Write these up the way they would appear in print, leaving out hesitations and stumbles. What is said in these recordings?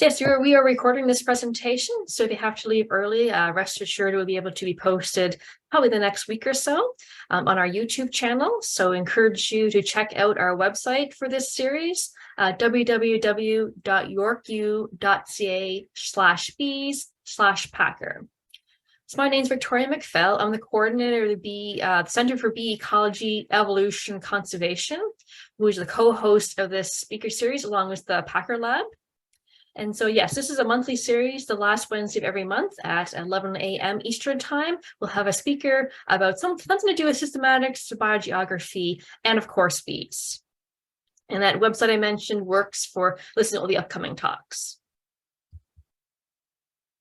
Yes, we are recording this presentation, so if you have to leave early, rest assured it will be able to be posted probably the next week or so on our YouTube channel. So I encourage you to check out our website for this series, www.yorku.ca/bees/packer. So my name is Victoria McPhail. I'm the coordinator of the Center for Bee Ecology, Evolution, Conservation, who is the co-host of this speaker series along with the Packer Lab. And so, yes, this is a monthly series. The last Wednesday of every month at 11 a.m. Eastern Time, we'll have a speaker about something to do with systematics, biogeography, and of course, bees. And that website I mentioned works for listening to all the upcoming talks.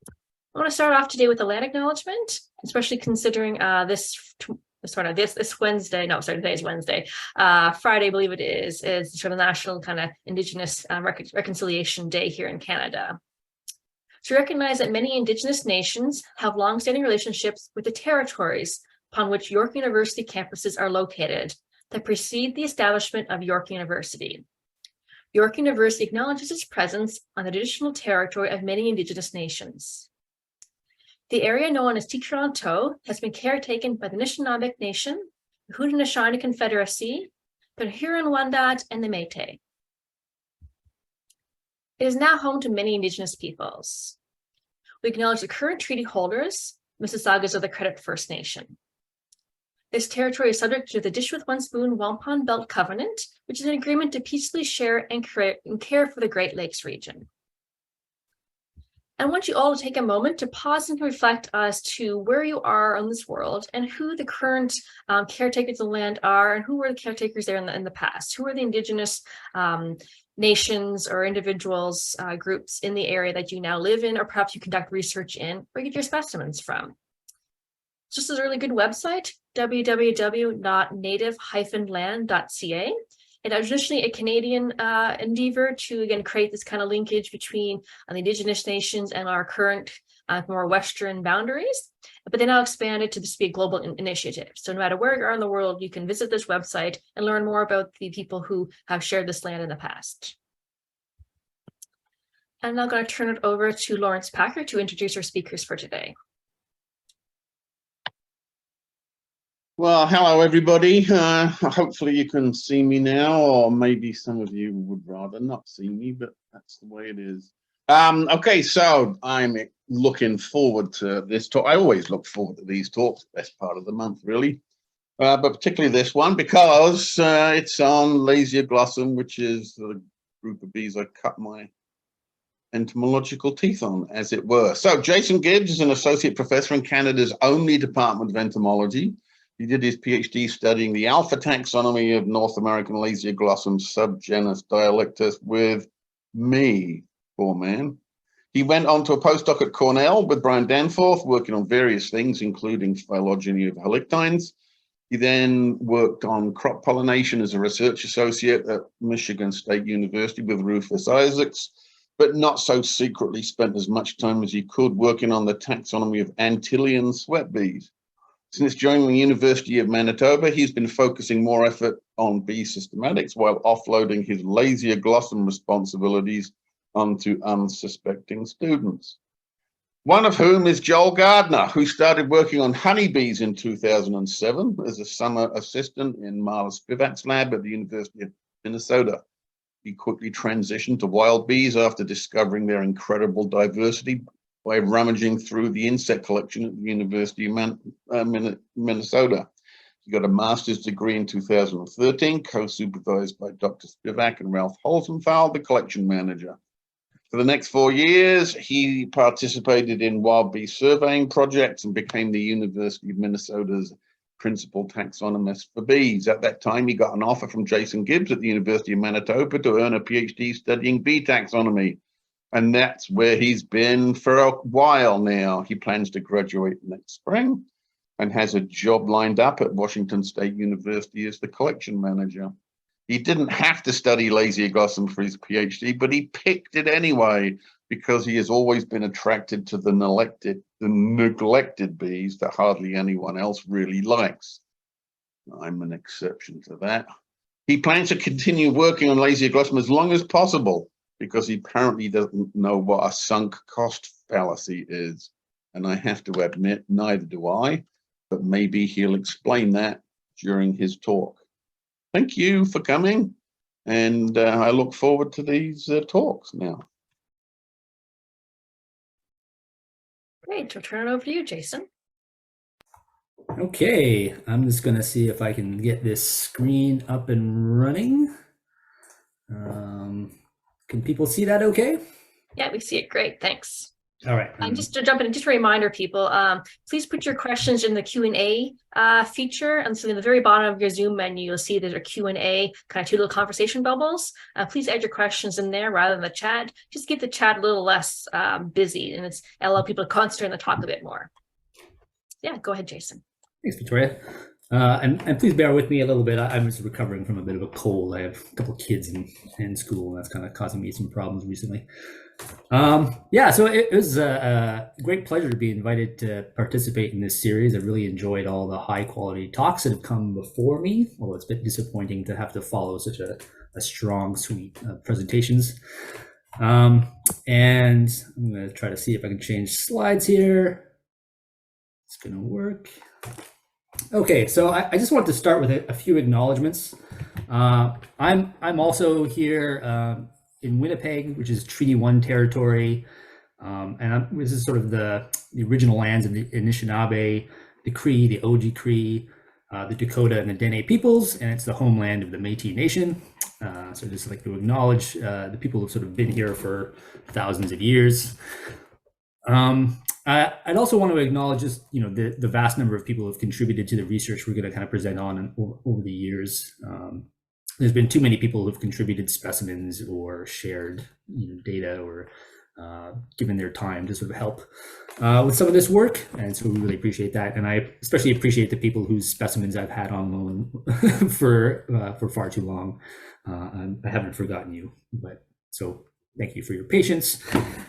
I want to start off today with a land acknowledgement, especially considering this Wednesday, no, sorry, today is Wednesday. Friday, I believe it is sort of national kind of Indigenous Reconciliation Day here in Canada. To recognize that many Indigenous nations have longstanding relationships with the territories upon which York University campuses are located that precede the establishment of York University. York University acknowledges its presence on the traditional territory of many Indigenous nations. The area known as Tikranto has been caretaken by the Anishinaabeg Nation, the Haudenosaunee Confederacy, the Huron-Wendat, and the Métis. It is now home to many Indigenous peoples. We acknowledge the current treaty holders, Mississaugas of the Credit First Nation. This territory is subject to the Dish with One Spoon Wampum Belt Covenant, which is an agreement to peacefully share and care for the Great Lakes region. I want you all to take a moment to pause and reflect as to where you are on this world and who the current caretakers of the land are and who were the caretakers there in the past. Who are the Indigenous nations or individuals, groups in the area that you now live in, or perhaps you conduct research in, or get your specimens from. This is a really good website, www.native-land.ca. It was initially a Canadian endeavor to, again, create this kind of linkage between the Indigenous nations and our current more Western boundaries, but they now expanded to this be a global initiative. So no matter where you are in the world, you can visit this website and learn more about the people who have shared this land in the past. I'm now going to turn it over to Lawrence Packer to introduce our speakers for today. Well, hello, everybody. Hopefully you can see me now, or maybe some of you would rather not see me, but that's the way it is. Okay, so I'm looking forward to this talk. I always look forward to these talks, best part of the month, really. But particularly this one, because it's on Lasioglossum, which is the group of bees I cut my entomological teeth on, as it were. So Jason Gibbs is an associate professor in Canada's only Department of Entomology. He did his PhD studying the alpha taxonomy of North American Lasioglossum subgenus Dialectus with me, poor man. He went on to a postdoc at Cornell with Brian Danforth, working on various things, including phylogeny of halictines. He then worked on crop pollination as a research associate at Michigan State University with Rufus Isaacs, but not so secretly spent as much time as he could working on the taxonomy of Antillean sweat bees. Since joining the University of Manitoba, he's been focusing more effort on bee systematics while offloading his Lasioglossum responsibilities onto unsuspecting students. One of whom is Joel Gardner, who started working on honeybees in 2007 as a summer assistant in Marla Spivak's lab at the University of Minnesota. He quickly transitioned to wild bees after discovering their incredible diversity by rummaging through the insect collection at the University of Minnesota. He got a master's degree in 2013, co-supervised by Dr. Spivak and Ralph Holzenthal, the collection manager. For the next 4 years, he participated in wild bee surveying projects and became the University of Minnesota's principal taxonomist for bees. At that time, he got an offer from Jason Gibbs at the University of Manitoba to earn a PhD studying bee taxonomy. And that's where he's been for a while now. He plans to graduate next spring and has a job lined up at Washington State University as the collection manager. He didn't have to study Lasioglossum for his PhD, but he picked it anyway because he has always been attracted to the neglected bees that hardly anyone else really likes. I'm an exception to that. He plans to continue working on Lasioglossum as long as possible, because he apparently doesn't know what a sunk cost fallacy is. And I have to admit, neither do I, but maybe he'll explain that during his talk. Thank you for coming, and I look forward to these talks now. Great, I'll turn it over to you, Jason. Okay, I'm just going to see if I can get this screen up and running. Can people see that okay? Yeah, we see it. Great, thanks. All right. And just to jump in, just a reminder, people, please put your questions in the Q&A feature. And so in the very bottom of your Zoom menu, you'll see there's a Q&A, kind of two little conversation bubbles. Please add your questions in there rather than the chat. Just keep the chat a little less busy, and it's allow people to concentrate on the talk a bit more. Yeah, go ahead, Jason. Thanks, Victoria. And please bear with me a little bit. I'm just recovering from a bit of a cold. I have a couple of kids in school, and that's kind of causing me some problems recently. Yeah, so it was a great pleasure to be invited to participate in this series. I really enjoyed all the high quality talks that have come before me, although it's a bit disappointing to have to follow such a strong suite of presentations. And I'm going to try to see if I can change slides here. It's going to work. Okay, so I just wanted to start with a few acknowledgements. I'm also here in Winnipeg, which is Treaty 1 territory, and this is sort of the original lands of the Anishinaabe, the Cree, the Oji-Cree, the Dakota, and the Dene peoples, and it's the homeland of the Métis Nation. So just like to acknowledge the people who've sort of been here for thousands of years. I'd also want to acknowledge just the vast number of people who have contributed to the research we're going to kind of present on over the years. There's been too many people who've contributed specimens or shared data or given their time to sort of help with some of this work, and so we really appreciate that. And I especially appreciate the people whose specimens I've had on loan for far too long. I haven't forgotten you, but so thank you for your patience.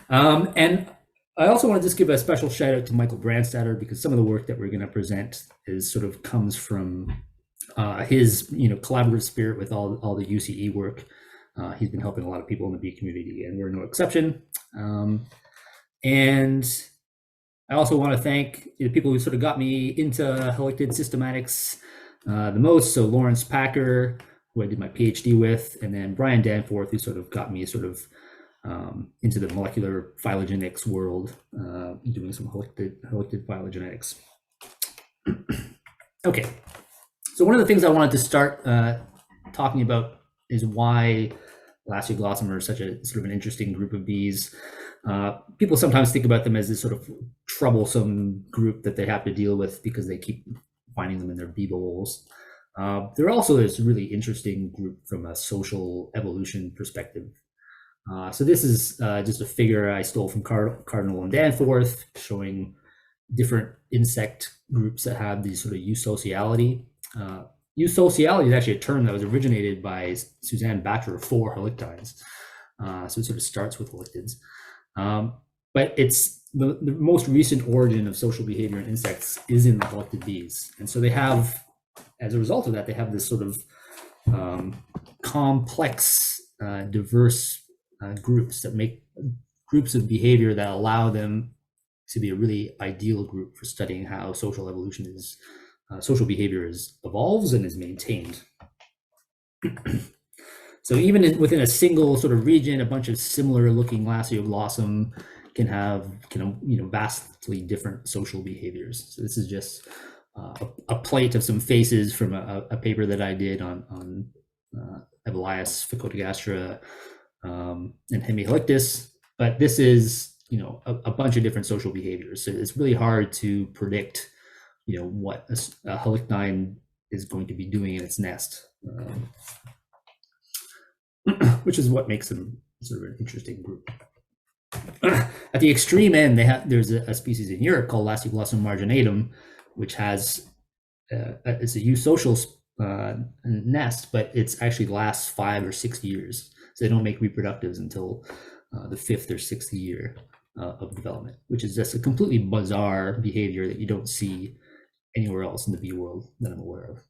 And I also want to just give a special shout out to Michael Brandstatter, because some of the work that we're going to present is sort of comes from his collaborative spirit with all the UCE work. He's been helping a lot of people in the bee community, and we're no exception. And I also want to thank the people who sort of got me into halictid systematics the most. So Lawrence Packer, who I did my PhD with, and then Brian Danforth, who sort of got me into the molecular phylogenetics world, doing some halictid phylogenetics. Okay, so one of the things I wanted to start talking about is why Lasioglossum are such a sort of an interesting group of bees. People sometimes think about them as this sort of troublesome group that they have to deal with because they keep finding them in their bee bowls. They're also this really interesting group from a social evolution perspective. So this is just a figure I stole from Cardinal and Danforth, showing different insect groups that have these sort of eusociality. Eusociality is actually a term that was originated by Suzanne Batcher for halictines. So it sort of starts with halictids. But it's the most recent origin of social behavior in insects is in the halictid bees. And so they have, as a result of that, they have this sort of complex, diverse groups that make groups of behavior that allow them to be a really ideal group for studying how social evolution is, social behavior evolves and is maintained. So even within a single sort of region, a bunch of similar looking Lasioglossum can have vastly different social behaviors. So this is just a plate of some faces from a paper that I did on Ebulias, Phacotogastra, and Hemihalictus, but this is a bunch of different social behaviors. So it's really hard to predict what a halictine is going to be doing in its nest, which is what makes them sort of an interesting group. At the extreme end, there's a species in Europe called Lasioglossum marginatum, which has it's a eusocial nest, but it's actually lasts 5 or 6 years. So they don't make reproductives until the 5th or 6th year of development, which is just a completely bizarre behavior that you don't see anywhere else in the bee world that I'm aware of.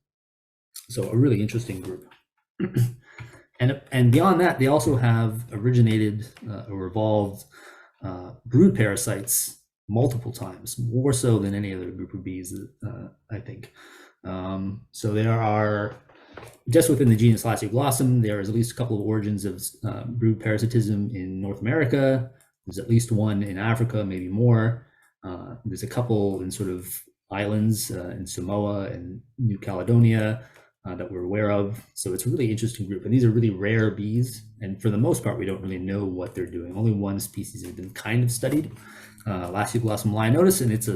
So a really interesting group. And beyond that, they also have originated or evolved brood parasites multiple times, more so than any other group of bees, I think. So there are, just within the genus Lasioglossum, there is at least a couple of origins of brood parasitism in North America. There's at least one in Africa, maybe more. There's a couple in sort of islands in Samoa and New Caledonia that we're aware of. So it's a really interesting group. And these are really rare bees. And for the most part, we don't really know what they're doing. Only one species has been kind of studied, Lasioglossum lionotus, and it's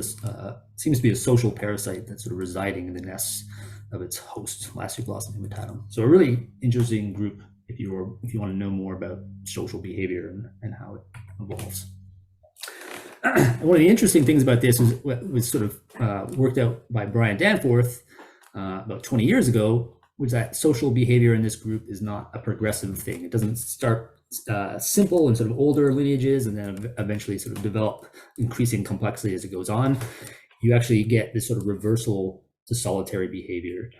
seems to be a social parasite that's sort of residing in the nests of its host, Lasioglossum imitatum. So a really interesting group if you want to know more about social behavior and how it evolves. And one of the interesting things about this was sort of worked out by Brian Danforth about 20 years ago, was that social behavior in this group is not a progressive thing. It doesn't start simple and sort of older lineages and then eventually sort of develop increasing complexity as it goes on. You actually get this sort of reversal to solitary behavior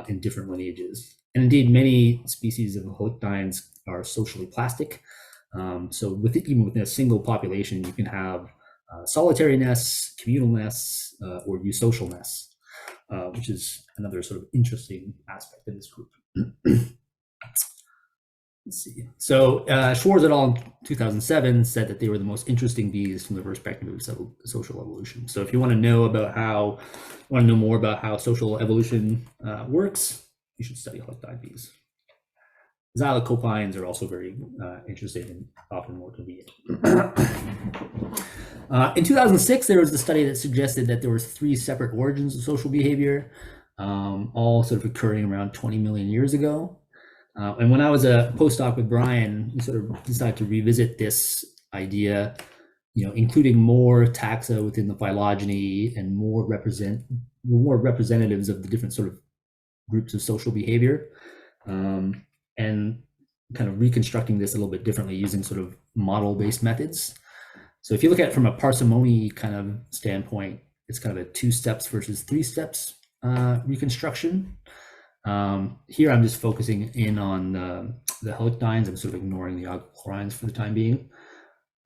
in different lineages. And indeed, many species of halictines are socially plastic. So even within a single population, you can have solitary nests, communal nests, or eusocial nests, which is another sort of interesting aspect of this group. Let's see. So Schwartz et al. In 2007 said that they were the most interesting bees from the perspective of social evolution. So if you want to know more about how social evolution works, you should study halictine bees. Xylocopines are also very interesting and often more convenient. In 2006, there was a study that suggested that there was 3 separate origins of social behavior, all sort of occurring around 20 million years ago. And when I was a postdoc with Brian, we sort of decided to revisit this idea, including more taxa within the phylogeny and more representatives of the different sort of groups of social behavior, and kind of reconstructing this a little bit differently using sort of model-based methods. So if you look at it from a parsimony kind of standpoint, it's kind of a 2 steps versus 3 steps reconstruction. Here I'm just focusing in on the halictines. I'm sort of ignoring the algochlorines for the time being.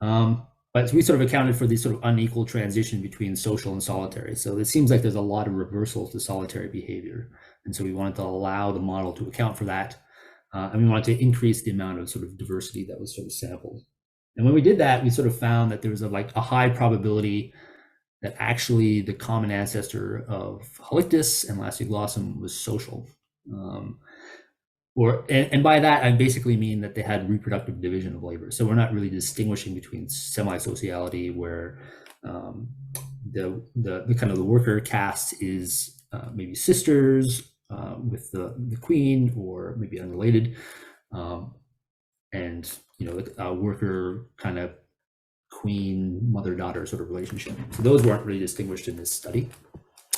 But we sort of accounted for this sort of unequal transition between social and solitary. So it seems like there's a lot of reversals to solitary behavior. And so we wanted to allow the model to account for that. And we wanted to increase the amount of sort of diversity that was sort of sampled. And when we did that, we sort of found that there was a high probability that actually the common ancestor of Halictus and Lasioglossum was social. And by that, I basically mean that they had reproductive division of labor. So we're not really distinguishing between semi-sociality, where the kind of the worker caste is maybe sisters with the queen, or maybe unrelated, and a worker kind of queen mother-daughter sort of relationship. So those weren't really distinguished in this study.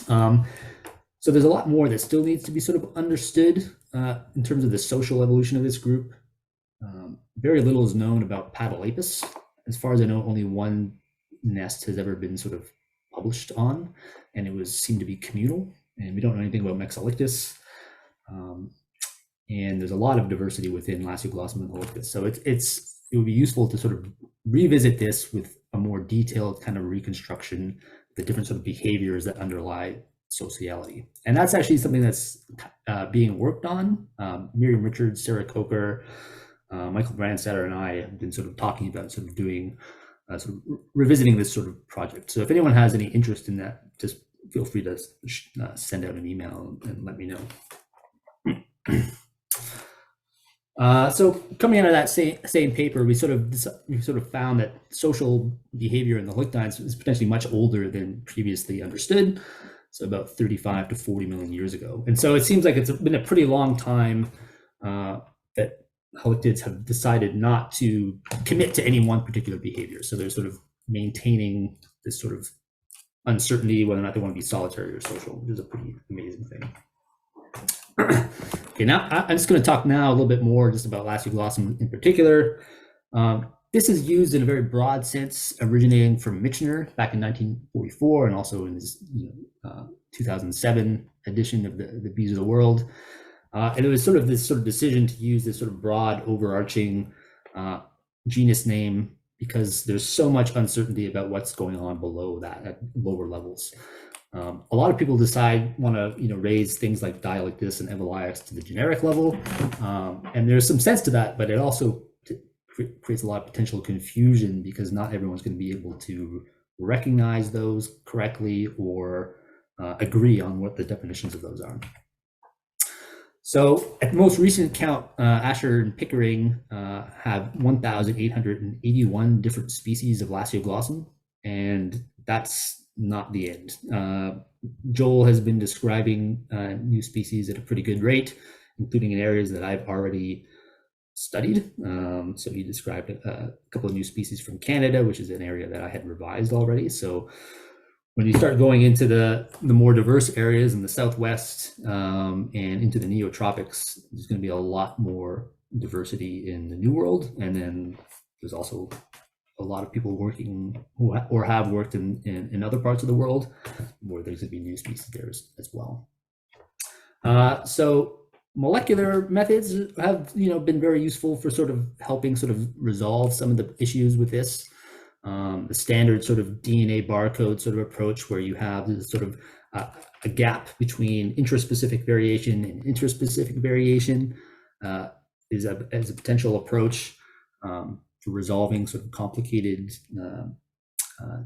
So there's a lot more that still needs to be sort of understood in terms of the social evolution of this group. Very little is known about Padalapis. As far as I know, only one nest has ever been sort of published on, and it seemed to be communal. And we don't know anything about Mexalictus. And there's a lot of diversity within Lasioglossum and Halictus. So it would be useful to sort of revisit this with a more detailed kind of reconstruction, the different sort of behaviors that underlie sociality. And that's actually something that's being worked on. Miriam Richards, Sarah Coker, Michael Brandstatter, and I have been sort of talking about sort of doing, sort of revisiting this sort of project. So if anyone has any interest in that, just feel free to send out an email and let me know. So coming out of that same paper, we sort of found that social behavior in the halictines is potentially much older than previously understood. So about 35 to 40 million years ago. And so it seems like it's been a pretty long time that halictids have decided not to commit to any one particular behavior. So they're sort of maintaining this sort of uncertainty whether or not they want to be solitary or social, which is a pretty amazing thing. Okay, now I'm just going to talk now a little bit more just about Lasioglossum in particular. This is used in a very broad sense, originating from Michener back in 1944, and also in his 2007 edition of the Bees of the World. And it was sort of this sort of decision to use this sort of broad overarching genus name because there's so much uncertainty about what's going on below that at lower levels. A lot of people want to raise things like Dialectus and Evoliox to the generic level, and there's some sense to that, but it also creates a lot of potential confusion because not everyone's going to be able to recognize those correctly or agree on what the definitions of those are. So at the most recent count, Asher and Pickering have 1,881 different species of Lasioglossum, and that's not the end. Joel has been describing new species at a pretty good rate, including in areas that I've already studied. So he described a couple of new species from Canada, which is an area that I had revised already. So when you start going into the more diverse areas in the Southwest and into the neotropics, there's going to be a lot more diversity in the New World. And then there's also a lot of people working or have worked in other parts of the world where there's going to be new species there as well. So molecular methods have been very useful for sort of helping sort of resolve some of the issues with this. The standard sort of DNA barcode sort of approach where you have this sort of a gap between intraspecific variation and interspecific variation is a potential approach for resolving sort of complicated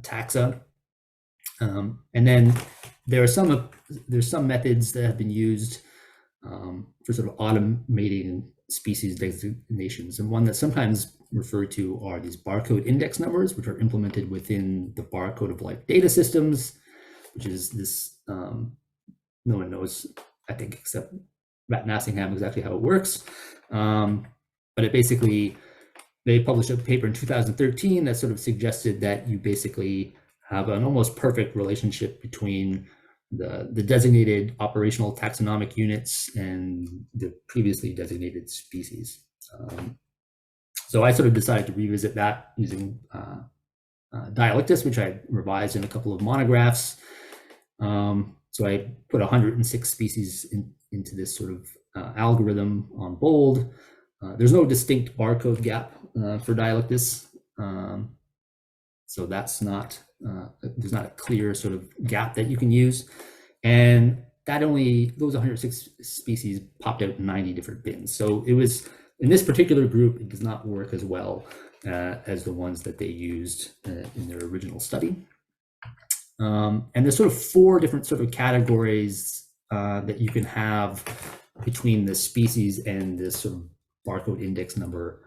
taxa. And then there's some methods that have been used for sort of automating species designations, and one that's sometimes referred to are these barcode index numbers, which are implemented within the barcode of life data systems, which is this, no one knows, I think, except Matt Nassingham exactly how it works. But it basically, they published a paper in 2013 that sort of suggested that you basically have an almost perfect relationship between the designated operational taxonomic units and the previously designated species. So I sort of decided to revisit that using Dialectus, which I revised in a couple of monographs. So I put 106 species into this sort of algorithm on bold. There's no distinct barcode gap for Dialectus. So that's not, there's not a clear sort of gap that you can use. And that those 106 species popped out in 90 different bins. So it was, in this particular group, it does not work as well as the ones that they used in their original study. And there's sort of 4 different sort of categories that you can have between the species and this sort of barcode index number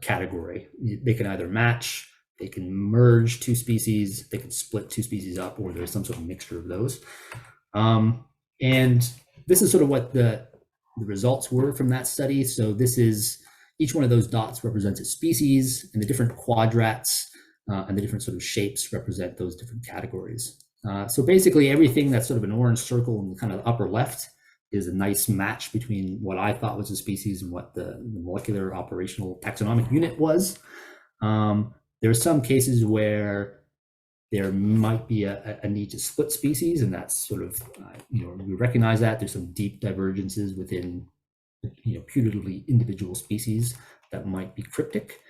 category. They can either match, they can merge 2 species, they can split 2 species up, or there's some sort of mixture of those. And this is sort of what the results were from that study. So this is, each one of those dots represents a species, and the different quadrats and the different sort of shapes represent those different categories. So basically everything that's sort of an orange circle in the kind of upper left is a nice match between what I thought was a species and what the molecular operational taxonomic unit was. There are some cases where there might be a need to split species, and that's sort of, we recognize that there's some deep divergences within, putatively individual species that might be cryptic.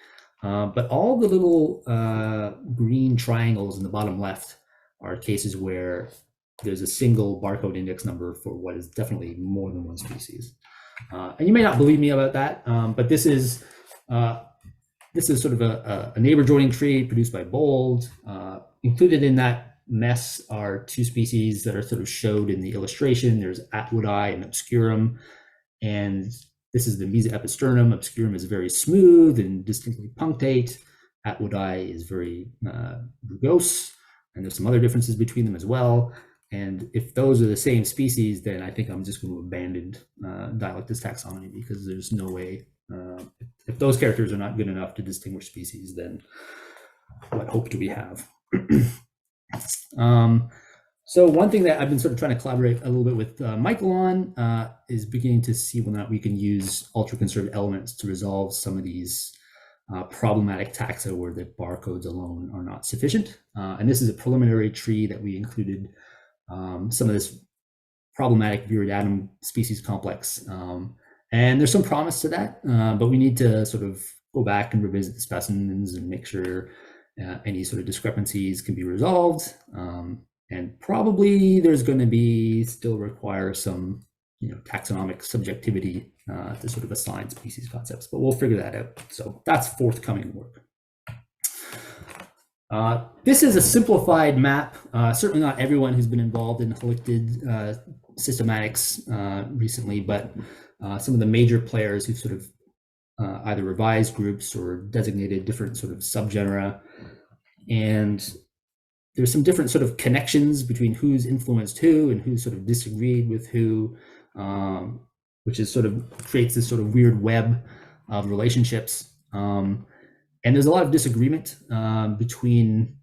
But all the little green triangles in the bottom left are cases where there's a single barcode index number for what is definitely more than one species. And you may not believe me about that, but this is sort of a neighbor joining tree produced by Bold. Included in that mess are 2 species that are sort of showed in the illustration. There's Atwoodi and Obscurum, and this is the Mesoepisternum. Obscurum is very smooth and distinctly punctate. Atwoodi is very rugose, and there's some other differences between them as well. And if those are the same species, then I think I'm just going to abandon Dialectus taxonomy, because there's no way, if those characters are not good enough to distinguish species, then what hope do we have? So one thing that I've been sort of trying to collaborate a little bit with Michael on is beginning to see whether or not we can use ultra-conserved elements to resolve some of these problematic taxa where the barcodes alone are not sufficient. And this is a preliminary tree that we included some of this problematic viridatum species complex. And there's some promise to that, but we need to sort of go back and revisit the specimens and make sure any sort of discrepancies can be resolved. And probably there's going to be still require some, taxonomic subjectivity to sort of assign species concepts, but we'll figure that out. So that's forthcoming work. This is a simplified map. Certainly not everyone who's been involved in halictid systematics recently, but some of the major players who've sort of either revised groups or designated different sort of subgenera. And there's some different sort of connections between who's influenced who and who sort of disagreed with who, which is sort of creates this sort of weird web of relationships. And there's a lot of disagreement between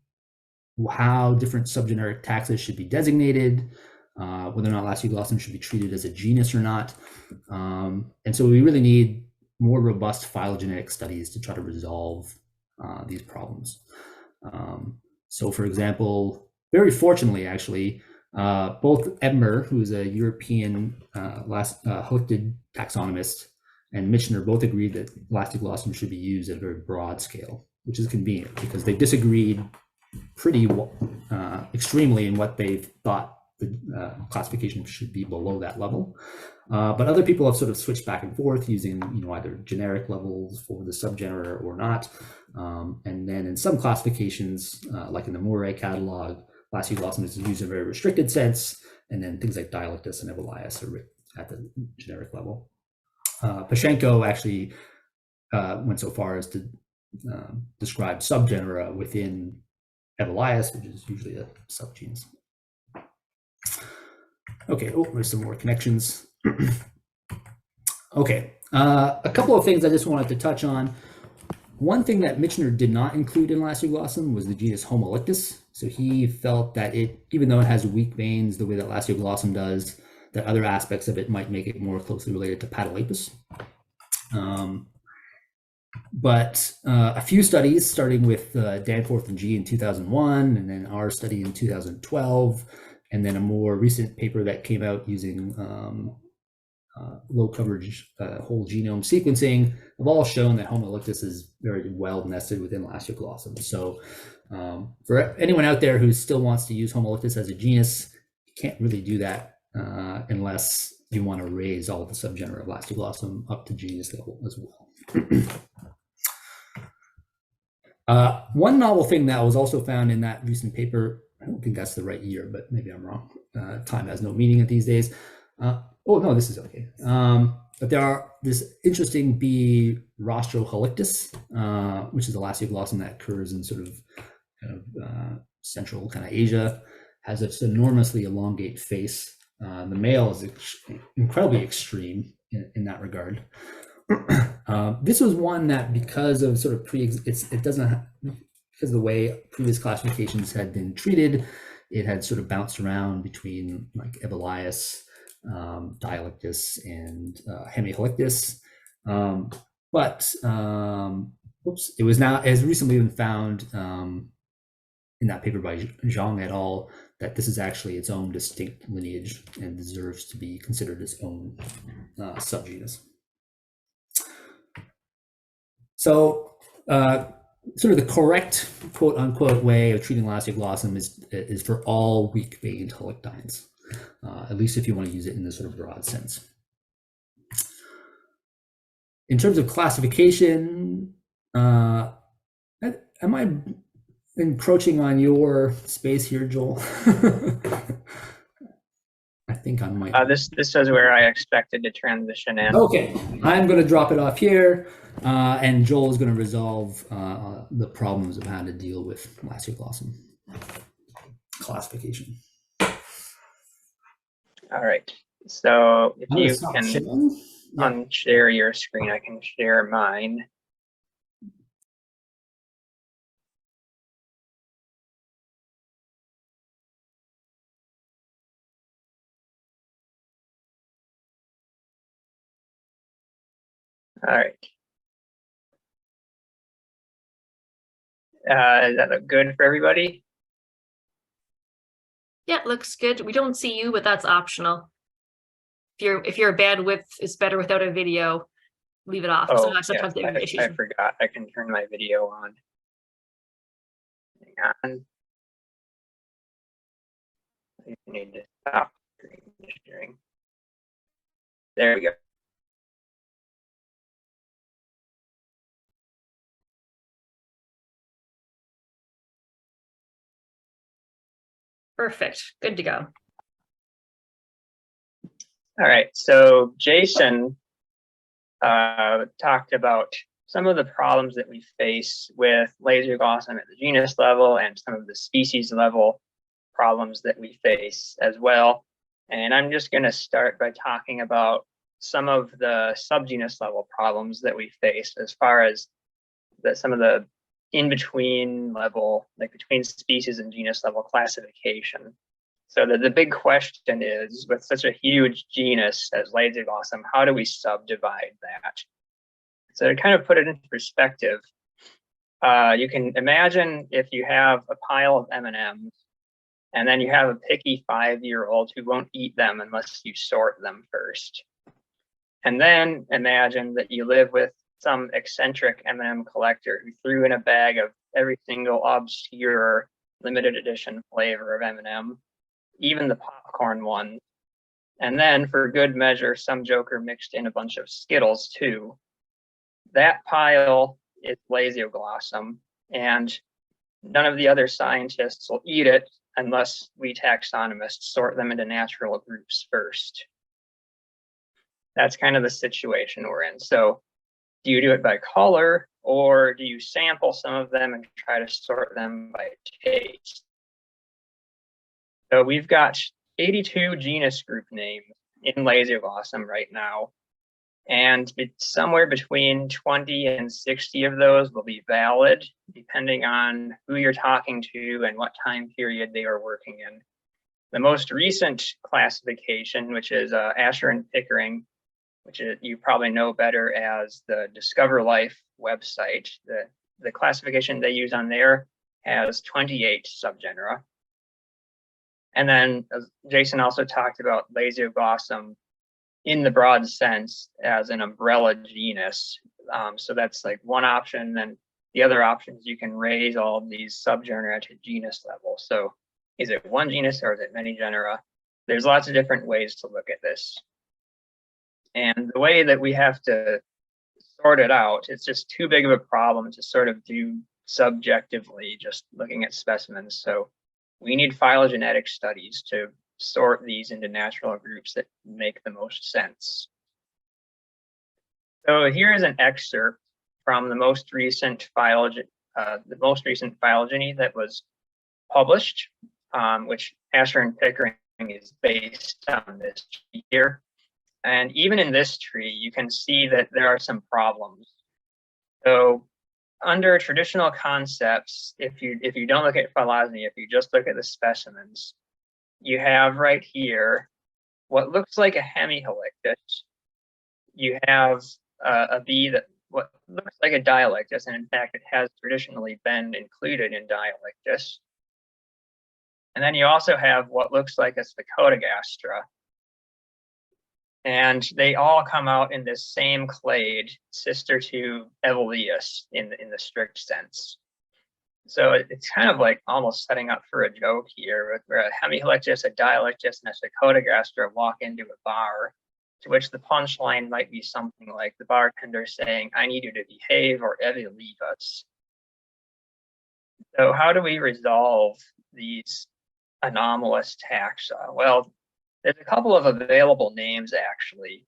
how different subgeneric taxa should be designated, whether or not Lasioglossum should be treated as a genus or not. And so we really need more robust phylogenetic studies to try to resolve these problems. So for example, very fortunately, actually, both Ebmer, who's a European halictid taxonomist, and Michener both agreed that Lasioglossum should be used at a very broad scale, which is convenient because they disagreed pretty extremely in what they thought the classification should be below that level. But other people have sort of switched back and forth using either generic levels for the subgenera or not. And then in some classifications, like in the Murray catalog, Lasioglossum is used in a very restricted sense, and then things like Dialectus and Evelias are at the generic level. Pashenko actually went so far as to describe subgenera within Evelias, which is usually a subgenus. Okay, there's some more connections. Okay, a couple of things I just wanted to touch on. One thing that Michener did not include in Lasioglossum was the genus Homolictus. So he felt that even though it has weak veins the way that Lasioglossum does, that other aspects of it might make it more closely related to Patalepis. But a few studies, starting with Danforth and G in 2001, and then our study in 2012, and then a more recent paper that came out using low coverage whole genome sequencing, have all shown that Homolictus is very well nested within Lasioglossum. So for anyone out there who still wants to use Homolictus as a genus, you can't really do that unless you want to raise all the subgenera of Lasioglossum up to genus level as well. One novel thing that was also found in that recent paper, I don't think that's the right year, but maybe I'm wrong. Time has no meaning these days. Oh, no, this is okay. But there are this interesting B. rostrohalictus, which is a Lasioglossum that occurs in sort of central kind of Asia, has this enormously elongate face. The male is incredibly extreme in that regard. This was one that, because of sort of because of the way previous classifications had been treated, it had sort of bounced around between like Evelias, Dialectus, and Hemihalictus. But it was now has recently been found in that paper by Zhang et al. That this is actually its own distinct lineage and deserves to be considered its own subgenus. So sort of the correct quote unquote way of treating Lasioglossum is for all weak veined halictines, at least if you want to use it in this sort of broad sense. In terms of classification, am I encroaching on your space here, Joel? I think I might. This is where I expected to transition in. Okay, I'm going to drop it off here, and Joel is going to resolve the problems of how to deal with Lasioglossum classification. All right. So if you can sharing. unshare your screen, I can share mine. All right. Does that look good for everybody? Yeah, it looks good. We don't see you, but that's optional. if your bandwidth is better without a video, leave it off. Oh, Sometimes yes, they have issues. I forgot. I can turn my video on. Hang on. I need to stop screen sharing. There we go. Perfect. Good to go. All right. So Jason talked about some of the problems that we face with Lasioglossum at the genus level and some of the species level problems that we face as well. And I'm just going to start by talking about some of the subgenus level problems that we face as far as some of the in-between level, like between species and genus level classification. So the big question is, with such a huge genus as Lasioglossum, how do we subdivide that? So to kind of put it into perspective, you can imagine if you have a pile of M&Ms, and then you have a picky 5-year-old who won't eat them unless you sort them first. And then imagine that you live with some eccentric M&M collector who threw in a bag of every single obscure limited edition flavor of M&M, even the popcorn one. And then for good measure, some joker mixed in a bunch of Skittles too. That pile is Lasioglossum, and none of the other scientists will eat it unless we taxonomists sort them into natural groups first. That's kind of the situation we're in. So do you do it by color, or do you sample some of them and try to sort them by taste? So we've got 82 genus group names in Lasioglossum right now, and it's somewhere between 20 and 60 of those will be valid, depending on who you're talking to and what time period they are working in. The most recent classification, which is Asher and Pickering, which you probably know better as the Discover Life website. The classification they use on there has 28 subgenera. And then Jason also talked about Lasioglossum in the broad sense as an umbrella genus. So that's like one option. Then the other option is you can raise all of these subgenera to genus level. So is it one genus or is it many genera? There's lots of different ways to look at this. And the way that we have to sort it out, it's just too big of a problem to sort of do subjectively, just looking at specimens. So we need phylogenetic studies to sort these into natural groups that make the most sense. So here's an excerpt from the most recent phylogeny that was published, which Asher and Pickering is based on this here. And even in this tree, you can see that there are some problems. So under traditional concepts, if you don't look at phylogeny, if you just look at the specimens, you have right here what looks like a hemihelictis. You have a bee that what looks like a dialectus, and in fact, it has traditionally been included in dialectus. And then you also have what looks like a Sphacotogastra. And they all come out in this same clade, sister to Evoleus in the strict sense. So it's kind of like almost setting up for a joke here, where a hemihelictis, a dialectus, and a Sphacotogastra walk into a bar, to which the punchline might be something like the bartender saying, "I need you to behave or Evie leave us." So how do we resolve these anomalous taxa? Well, there's a couple of available names, actually.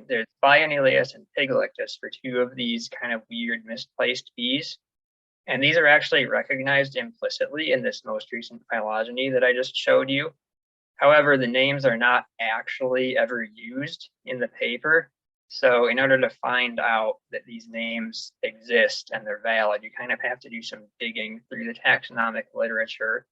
There's Biennialius and Pigalictus for two of these kind of weird misplaced bees. And these are actually recognized implicitly in this most recent phylogeny that I just showed you. However, the names are not actually ever used in the paper. So in order to find out that these names exist and they're valid, you kind of have to do some digging through the taxonomic literature.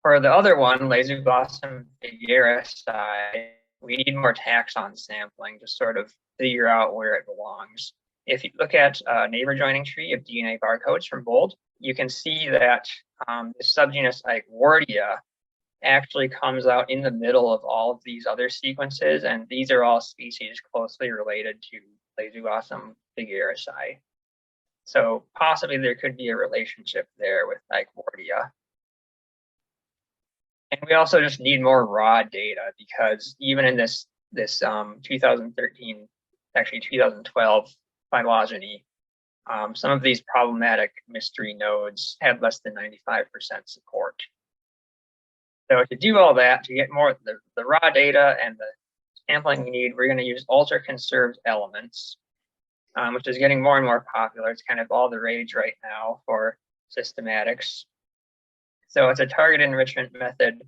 For the other one, Lasioglossum figueresii, we need more taxon sampling to sort of figure out where it belongs. If you look at a neighbor joining tree of DNA barcodes from Bold, you can see that the subgenus Eichwardia actually comes out in the middle of all of these other sequences, and these are all species closely related to Lasioglossum figueresii. So possibly there could be a relationship there with Eichhordia. And we also just need more raw data, because even in this 2013, actually 2012 phylogeny, some of these problematic mystery nodes had less than 95% support. So to do all that, to get more the raw data and the sampling we need, we're going to use ultra-conserved elements, which is getting more and more popular. It's kind of all the rage right now for systematics. So it's a target enrichment method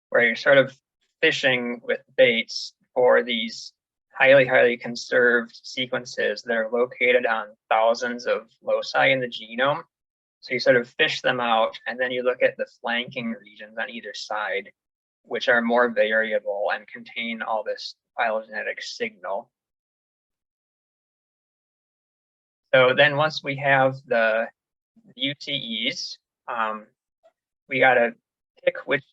where you're sort of fishing with baits for these highly conserved sequences that are located on thousands of loci in the genome. So you sort of fish them out, and then you look at the flanking regions on either side, which are more variable and contain all this phylogenetic signal. So then once we have the UCEs, we got to pick which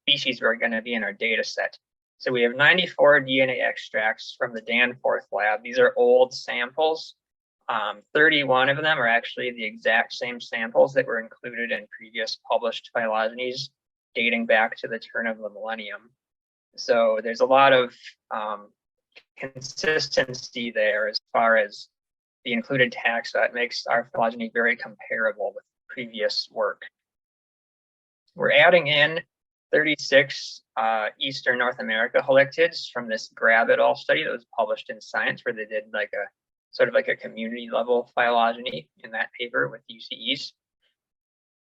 species we're going to be in our data set. So we have 94 DNA extracts from the Danforth lab. These are old samples. 31 of them are actually the exact same samples that were included in previous published phylogenies dating back to the turn of the millennium. So there's a lot of consistency there as far as the included taxa. It makes our phylogeny very comparable with previous work. We're adding in 36 Eastern North America halictids from this Grab et al. Study that was published in Science, where they did like a sort of like a community level phylogeny in that paper with UCEs.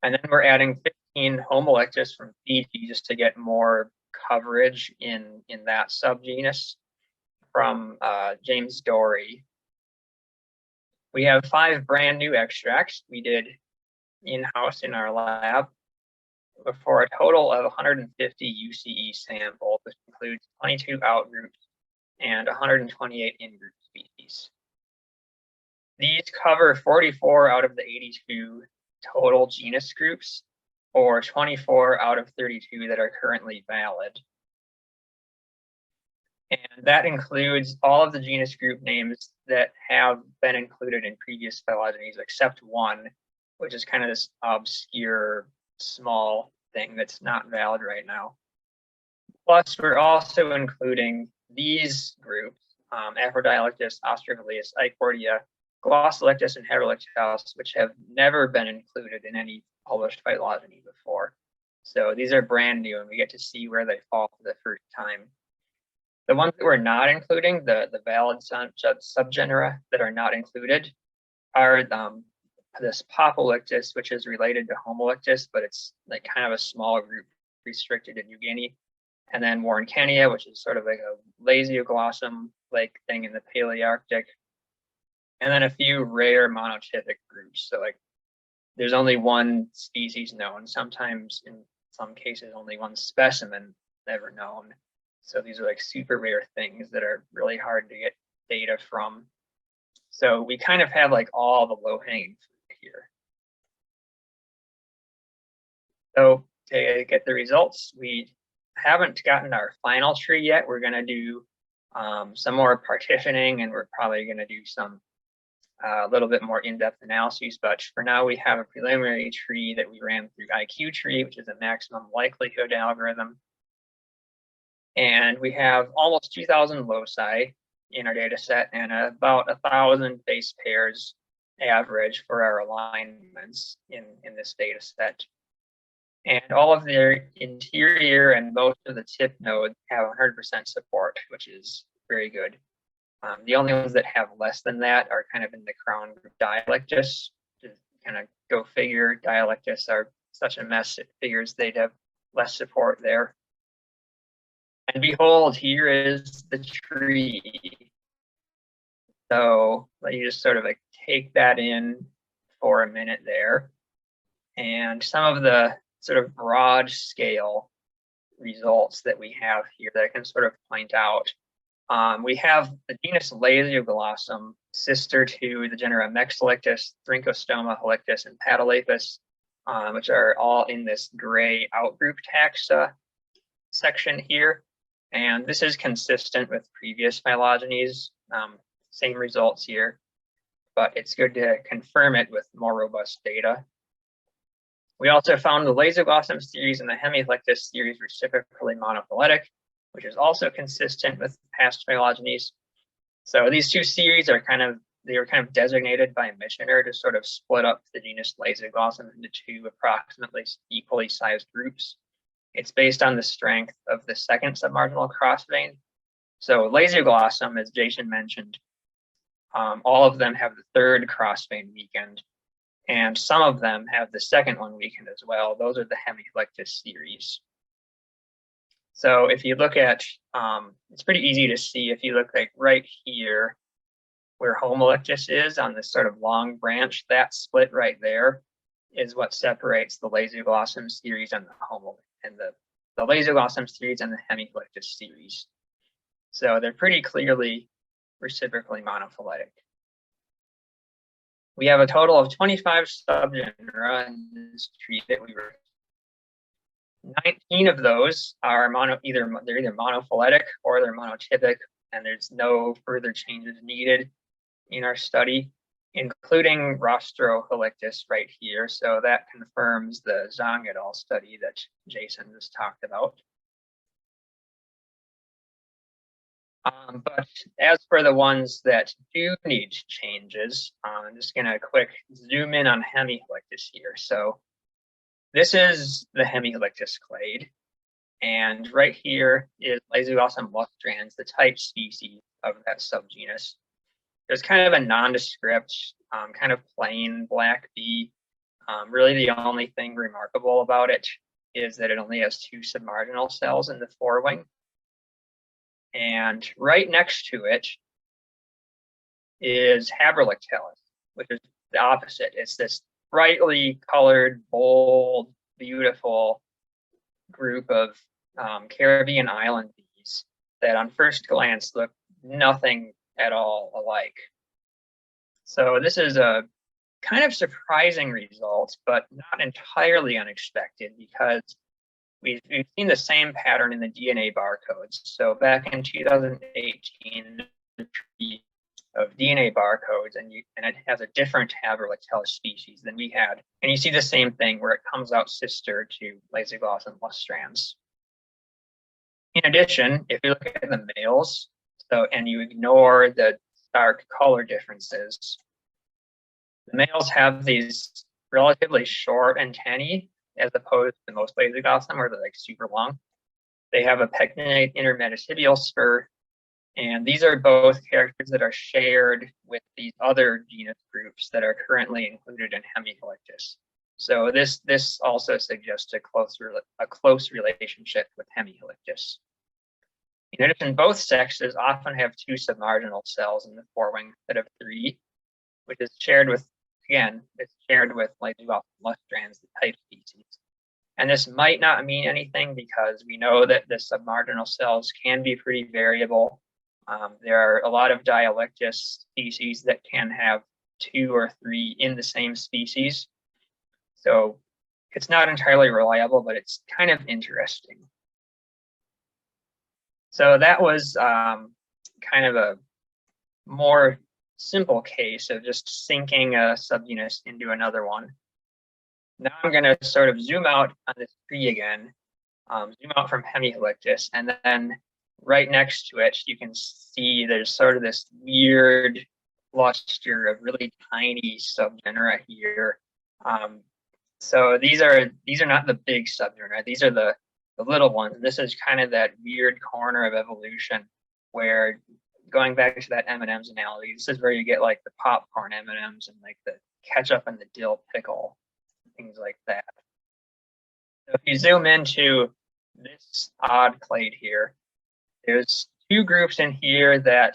And then we're adding 15 homolectis from Fiji just to get more coverage in that subgenus from James Dory. We have 5 brand new extracts we did in-house in our lab for a total of 150 UCE samples, which includes 22 outgroups and 128 in-group species. These cover 44 out of the 82 total genus groups, or 24 out of 32 that are currently valid. And that includes all of the genus group names that have been included in previous phylogenies, except one, which is kind of this obscure small thing that's not valid right now. Plus, we're also including these groups, Aphrodilactis, Ostrogaleus, Eichhordia, Glossolictis, and Heterolactalis, which have never been included in any published phylogeny before. So these are brand new, and we get to see where they fall for the first time. The ones that we're not including, the valid subgenera that are not included, are this Popolictis, which is related to Homolictis, but it's like kind of a small group restricted to New Guinea. And then Warrenkenia, which is sort of like a Lasioglossum like thing in the Palearctic. And then a few rare monotypic groups. So like there's only one species known, sometimes in some cases only one specimen ever known. So these are like super rare things that are really hard to get data from. So we kind of have like all the low-hanging fruit here. So to get the results, we haven't gotten our final tree yet. We're going to do some more partitioning, and we're probably going to do some a little bit more in-depth analyses. But for now, we have a preliminary tree that we ran through IQ-tree, which is a maximum likelihood algorithm. And we have almost 2,000 loci in our data set and about 1,000 base pairs average for our alignments in this data set. And all of their interior and most of the tip nodes have 100% support, which is very good. The only ones that have less than that are kind of in the crown group Dialectus. To kind of go figure, Dialectus are such a mess, it figures they'd have less support there. And behold, here is the tree. So let you just sort of like take that in for a minute there. And some of the sort of broad scale results that we have here that I can sort of point out. We have the genus Lasioglossum, sister to the genera Mexolictis, Thryngostoma halictus, and Patalaphus. which are all in this gray outgroup taxa section here. And this is consistent with previous phylogenies, same results here, but it's good to confirm it with more robust data. We also found the Lasioglossum series and the Hemihelictis series reciprocally monophyletic, which is also consistent with past phylogenies. So these two series are they were kind of designated by Michener to sort of split up the genus Lasioglossum into two approximately equally sized groups. It's based on the strength of the second submarginal crossvein. So Lasioglossum, as Jason mentioned, all of them have the third crossvein weakened, and some of them have the second one weakened as well. Those are the Hemihelictis series. So if you look at, it's pretty easy to see if you look like right here, where Homoelictus is on this sort of long branch, that split right there is what separates the Lasioglossum series and the Lasioglossum series and the Hemihelictis series. So they're pretty clearly reciprocally monophyletic. We have a total of 25 subgenera in this tree that we were. 19 of those are either monophyletic or they're monotypic, and there's no further changes needed in our study, including Rostrohelictis right here. So that confirms the Zhang et al. Study that Jason just talked about. But as for the ones that do need changes, I'm just going to quick zoom in on Hemihelictis here. So this is the Hemihelictis clade, and right here is Lasioglossum lustrans, the type species of that subgenus. There's kind of a nondescript, kind of plain black bee. Really the only thing remarkable about it is that it only has 2 submarginal cells in the forewing. And right next to it is Haberlictalis, which is the opposite. It's this brightly colored, bold, beautiful group of Caribbean island bees that on first glance look nothing at all alike. So this is a kind of surprising result, but not entirely unexpected, because we've seen the same pattern in the DNA barcodes. So back in 2018, the tree of DNA barcodes, and it has a different Haberlictalis species than we had. And you see the same thing where it comes out sister to Lasioglossum lustrans. In addition, if you look at the males, and you ignore the stark color differences, the males have these relatively short antennae as opposed to most Lasioglossum, where they're like super long. They have a pectinate intermetatibial spur, and these are both characters that are shared with these other genus groups that are currently included in Hemihelictis. So this also suggests a close relationship with Hemihelictis. In addition, both sexes often have 2 submarginal cells in the forewing instead of 3, which is shared with, again, it's shared with Lasioglossum lustrans, the type species. And this might not mean anything because we know that the submarginal cells can be pretty variable. There are a lot of Dialectus species that can have 2 or 3 in the same species. So it's not entirely reliable, but it's kind of interesting. So that was kind of a more simple case of just syncing a subgenus into another one. Now I'm going to sort of zoom out on this tree again, zoom out from Hemihelictis, and then right next to it, you can see there's sort of this weird cluster of really tiny subgenera here. So these are not the big subgenera; these are the little ones. This is kind of that weird corner of evolution where, going back to that M&M's analogy, this is where you get like the popcorn M&M's and like the ketchup and the dill pickle, things like that. So if you zoom into this odd clade here, there's 2 groups in here that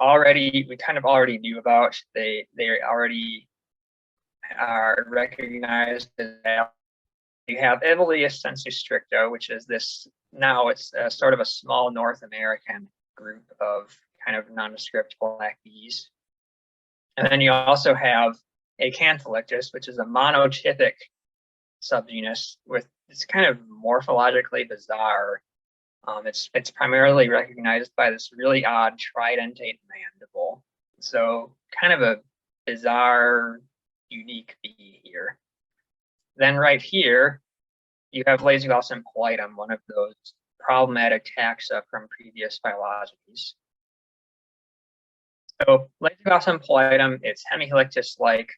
we kind of already knew about. They already are recognized as. You have Evoleus sensu-stricto, which is this, now it's sort of a small North American group of kind of nondescript black bees. And then you also have Acantholictis, which is a monotypic subgenus with it's kind of morphologically bizarre. It's primarily recognized by this really odd tridentate mandible. So kind of a bizarre, unique bee here. Then right here, you have Lasioglossum pollitum, one of those problematic taxa from previous phylogenies. So Lasioglossum pollitum, it's hemihelictis-like.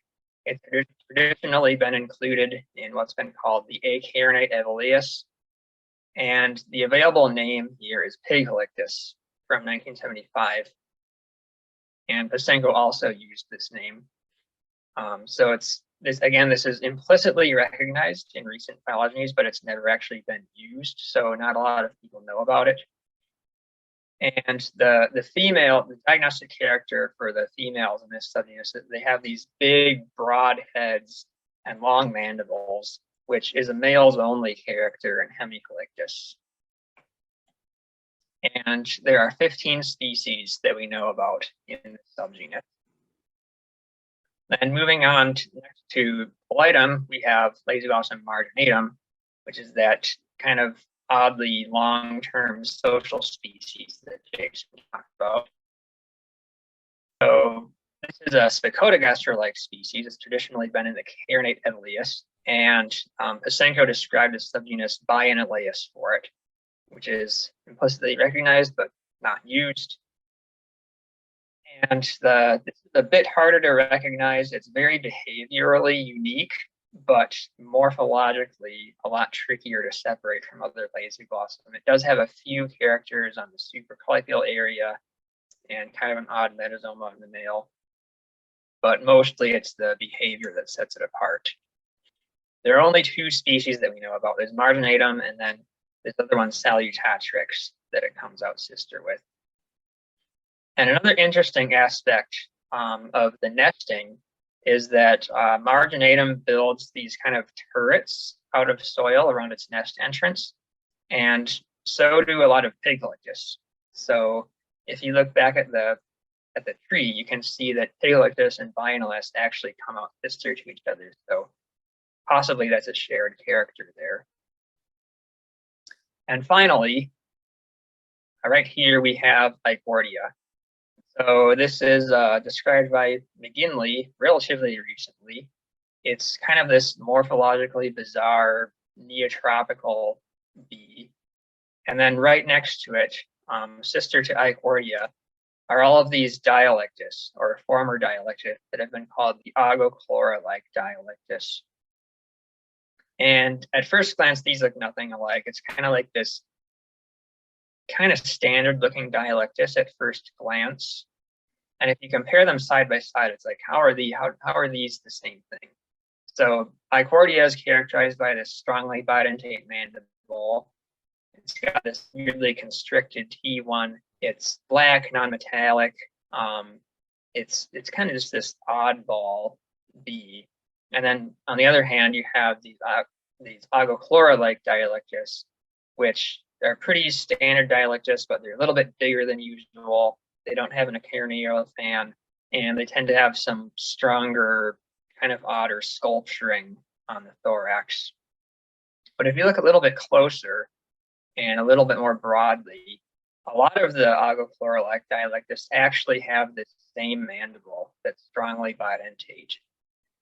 It's traditionally been included in what's been called the acarinate evoleus. And the available name here is pighelictis from 1975. And Pasenko also used this name. So it's this again, this is implicitly recognized in recent phylogenies, but it's never actually been used. So not a lot of people know about it. And the diagnostic character for the females in this subgenus, they have these big, broad heads and long mandibles, which is a males only character in Hemihelictis. And there are 15 species that we know about in this subgenus. Then moving on next to pollitum, we have Lasioglossum marginatum, which is that kind of oddly long-term social species that Jake's talked about. So this is a Spicotogastro-like species. It's traditionally been in the carinate evoleus, and Pasenko described a subgenus Biennialeus for it, which is implicitly recognized but not used. And this is a bit harder to recognize. It's very behaviorally unique, but morphologically a lot trickier to separate from other Lasioglossum. It does have a few characters on the supracollicular area and kind of an odd metazoma in the male, but mostly it's the behavior that sets it apart. There are only 2 species that we know about. There's marginatum and then this other one, Salutatrix, that it comes out sister with. And another interesting aspect of the nesting is that marginatum builds these kind of turrets out of soil around its nest entrance, and so do a lot of Pighelictis. So if you look back at the tree, you can see that Pighelictis and Biennialeus actually come out sister to each other. So possibly that's a shared character there. And finally, right here we have Eichordia. So this is described by McGinley relatively recently. It's kind of this morphologically bizarre neotropical bee. And then right next to it, sister to Eichordia, are all of these Dialectus, or former Dialectus, that have been called the Agochlora-like Dialectus. And at first glance, these look nothing alike. It's kind of like this kind of standard looking Dialectus at first glance. And if you compare them side by side, it's like, how are these the same thing? So Eichordia is characterized by this strongly bidentate mandible. It's got this weirdly constricted T1. It's black, non-metallic. It's kind of just this oddball bee. And then on the other hand, you have these Agochlora-like Dialectus, which are pretty standard Dialectus, but they're a little bit bigger than usual. They don't have an acarinate fan, and they tend to have some stronger, kind of odder sculpturing on the thorax. But if you look a little bit closer and a little bit more broadly, a lot of the Agochlora-like Dialectus actually have this same mandible that's strongly bidentate,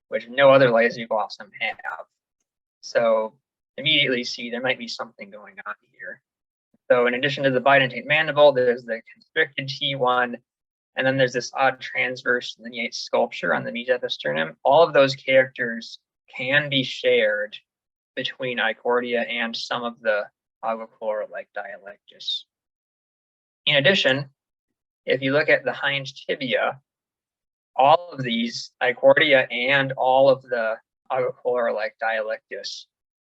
which no other Lasioglossum have. So immediately see there might be something going on here. So in addition to the bidentate mandible, there's the constricted T1, and then there's this odd transverse lineate sculpture on the mesopisternum. All of those characters can be shared between Eichordia and some of the Agochlora-like Dialectus. In addition, if you look at the hind tibia, all of these Eichordia and all of the Agochlora-like Dialectus,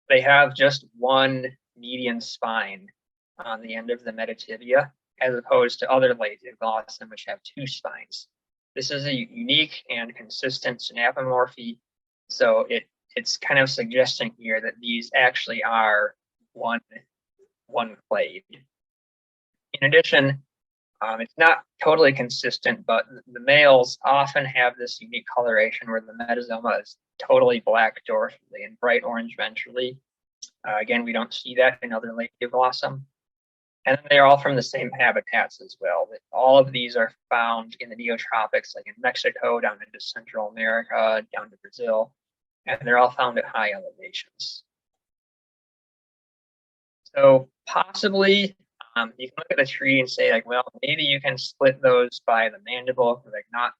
they have just one median spine on the end of the metatibia, as opposed to other Lasioglossum, which have 2 spines. This is a unique and consistent synapomorphy, so it's kind of suggesting here that these actually are one clade. In addition, It's not totally consistent, but the males often have this unique coloration where the metazoma is totally black dorsally and bright orange ventrally. Again, we don't see that in other Lasioglossum. And they're all from the same habitats as well. All of these are found in the neotropics, like in Mexico, down into Central America, down to Brazil, and they're all found at high elevations. So possibly, you can look at the tree and say, like, well, maybe you can split those by the mandible, like not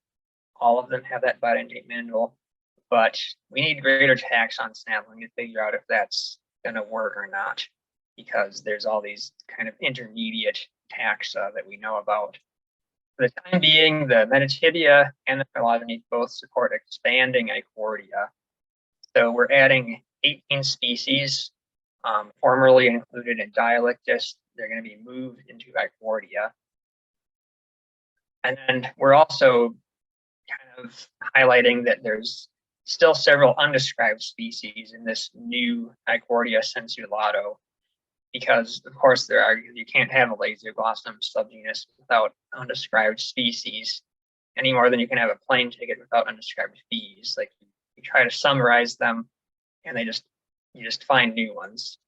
all of them have that bidentate mandible, but we need greater taxon sampling to figure out if that's going to work or not, because there's all these kind of intermediate taxa that we know about. For the time being, the metatibia and the phylogeny both support expanding Eichordia. So we're adding 18 species formerly included in Dialectus. They're going to be moved into Eichordia. And then we're also kind of highlighting that there's still several undescribed species in this new Eichordia sensulato, because of course you can't have a Lasioglossum subgenus without undescribed species, any more than you can have a plane ticket without undescribed fees. Like you try to summarize them, and you just find new ones.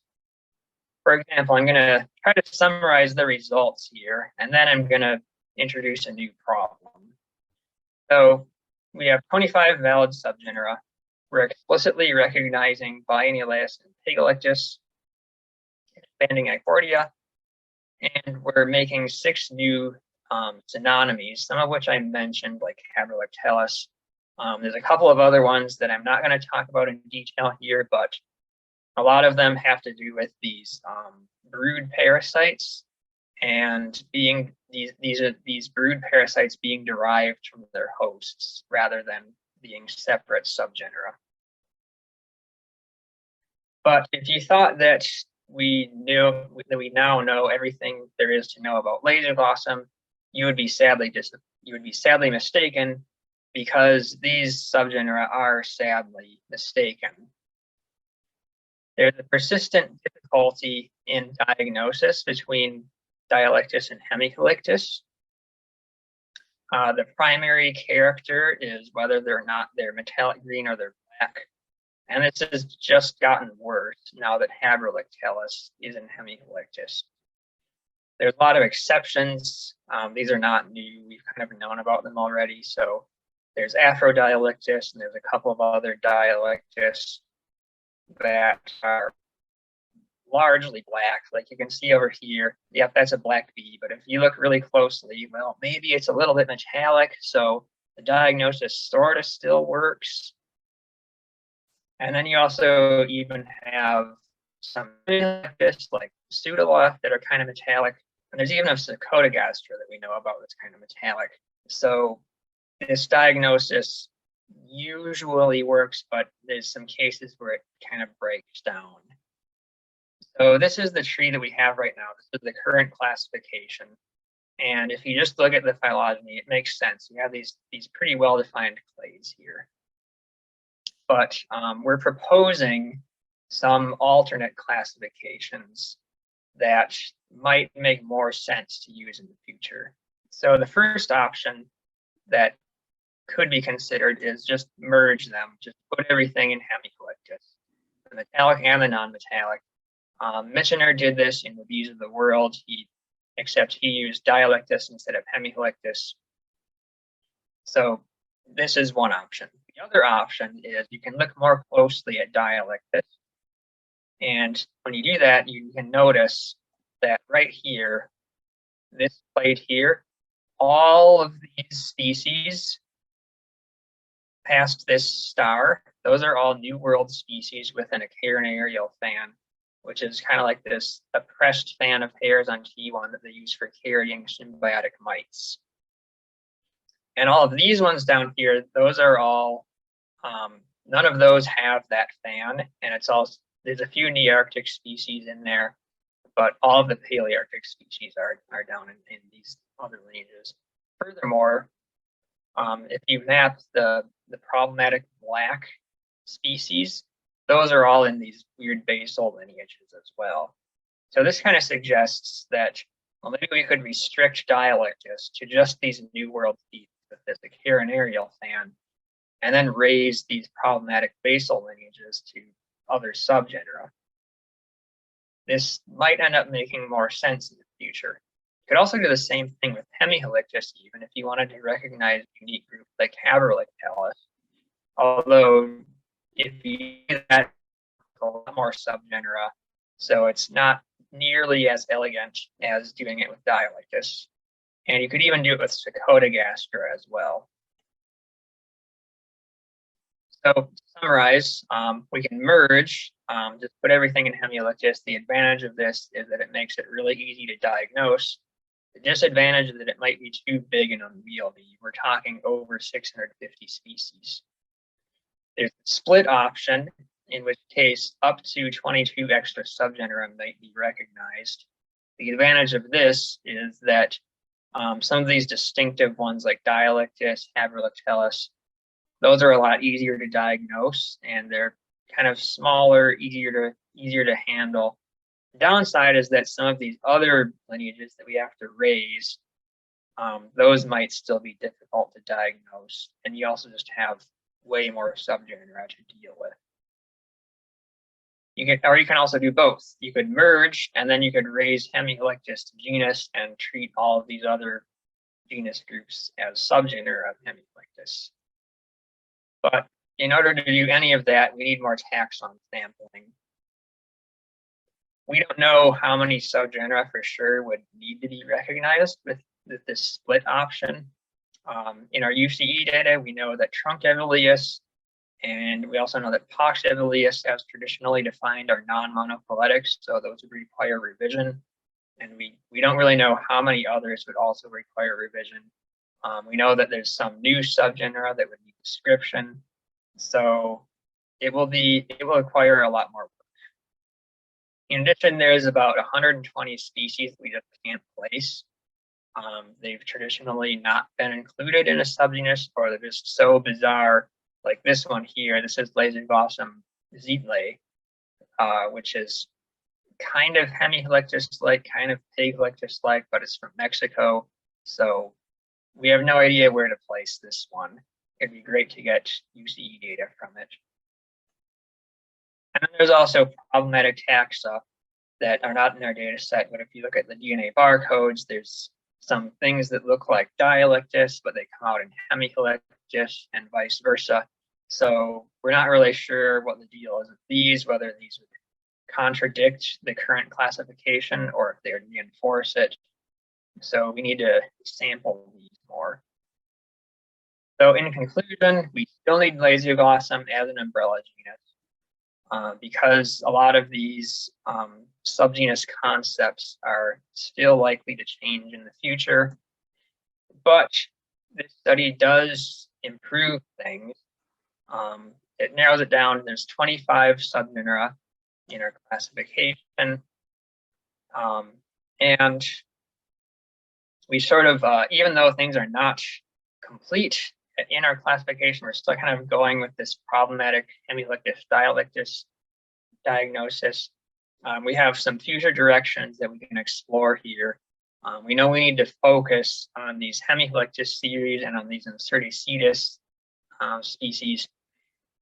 For example, I'm going to try to summarize the results here, and then I'm going to introduce a new problem. So we have 25 valid subgenera. We're explicitly recognizing Biennialis and Pigalectus, expanding Eichordia, and we're making 6 new synonymies, some of which I mentioned, like Haberlectellus. There's a couple of other ones that I'm not going to talk about in detail here, but a lot of them have to do with these brood parasites, and being these brood parasites being derived from their hosts rather than being separate subgenera. But if you thought that we now know everything there is to know about Lasioglossum, you would be sadly mistaken, because these subgenera are sadly mistaken. There's a persistent difficulty in diagnosis between Dialectus and Hemicalictus. The primary character is whether they're metallic green or they're black. And this has just gotten worse now that Haberlectellus is in Hemicalictus. There's a lot of exceptions. These are not new. We've kind of known about them already. So there's Afrodialectus, and there's a couple of other Dialectus that are largely black. Like you can see over here, yep, that's a black bee. But if you look really closely, well, maybe it's a little bit metallic. So the diagnosis sort of still works. And then you also even have some like Pseudolith that are kind of metallic. And there's even a Sarcotogastra that we know about that's kind of metallic. So this diagnosis usually works, but there's some cases where it kind of breaks down. So this is the tree that we have right now. This is the current classification. And if you just look at the phylogeny, it makes sense. You have these pretty well-defined clades here. But we're proposing some alternate classifications that might make more sense to use in the future. So the first option that could be considered is just merge them, just put everything in Hemicalictus, the metallic and the non-metallic. Michener did this in the Bees of the World, except he used Dialectus instead of Hemicalictus. So this is one option. The other option is you can look more closely at Dialectus. And when you do that, you can notice that right here, this plate here, all of these species past this star, those are all New World species within a carinarial fan, which is kind of like this oppressed fan of hairs on T1 that they use for carrying symbiotic mites. And all of these ones down here, those are all, none of those have that fan. And it's all, there's a few Nearctic species in there, but all of the Palearctic species are down in these other ranges. Furthermore, if you map the problematic black species, those are all in these weird basal lineages as well. So this kind of suggests that Well, maybe we could restrict Dialectus to just these New World species with this Acarinaria fan, and then raise these problematic basal lineages to other subgenera. This might end up making more sense in the future. You could also do the same thing with Hemihelictis, even if you wanted to recognize unique groups like Haberlictalis. Although, if you do that, a lot more subgenera, so it's not nearly as elegant as doing it with Dialectus. And you could even do it with Secodagastra as well. So to summarize, we can merge, just put everything in Hemihelictis. The advantage of this is that it makes it really easy to diagnose. The disadvantage is that it might be too big and unwieldy. We're talking over 650 species. There's a split option, in which case up to 22 extra subgenera might be recognized. The advantage of this is that some of these distinctive ones like Dialectus, Haberlictalis, those are a lot easier to diagnose, and they're kind of smaller, easier to handle. The downside is that some of these other lineages that we have to raise, those might still be difficult to diagnose, and you also just have way more subgenera to deal with. You can also do both. You could merge, and then you could raise Hemihelictis to genus and treat all of these other genus groups as subgenera of Hemihelictis. But in order to do any of that, we need more taxon sampling. We don't know how many subgenera for sure would need to be recognized with this split option. In our UCE data, we know that Truncaevolius, and we also know that Poxevolius, as traditionally defined, are non-monophyletics, so those would require revision. And we don't really know how many others would also require revision. We know that there's some new subgenera that would need description, so it will require a lot more work. In addition, there's about 120 species we just can't place. They've traditionally not been included in a subgenus, or they're just so bizarre, like this one here. This is Lasioglossum zeitlae, which is kind of Hemihelictis-like, kind of Pighelictis-like, but it's from Mexico. So we have no idea where to place this one. It'd be great to get UCE data from it. And then there's also problematic taxa that are not in our data set, but if you look at the DNA barcodes, there's some things that look like Dialectus, but they come out in Hemihelictis and vice versa. So we're not really sure what the deal is with these, whether these would contradict the current classification or if they would reinforce it. So we need to sample these more. So in conclusion, we still need Lasioglossum as an umbrella genus because a lot of these subgenus concepts are still likely to change in the future. But this study does improve things. It narrows it down. There's 25 subgenera in our classification. And we sort of, even though things are not complete in our classification, we're still kind of going with this problematic Hemihelictis Dialectus diagnosis. We have some future directions that we can explore here. We know we need to focus on these Hemihelictis series and on these Incerticetus species.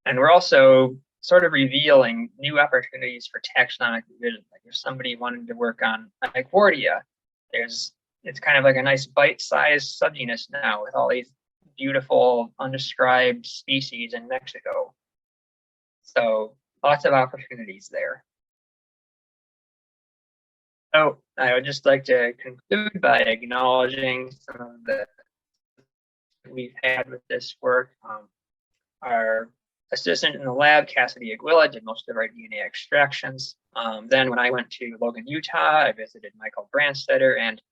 And we're also sort of revealing new opportunities for taxonomic revision. Like if somebody wanted to work on Eichwardia, it's kind of like a nice bite-sized subgenus now with all these beautiful undescribed species in Mexico. So lots of opportunities there. So I would just like to conclude by acknowledging some of the we've had with this work. Our assistant in the lab, Cassidy Aguila, did most of our DNA extractions. Then when I went to Logan, Utah, I visited Michael Brandstetter and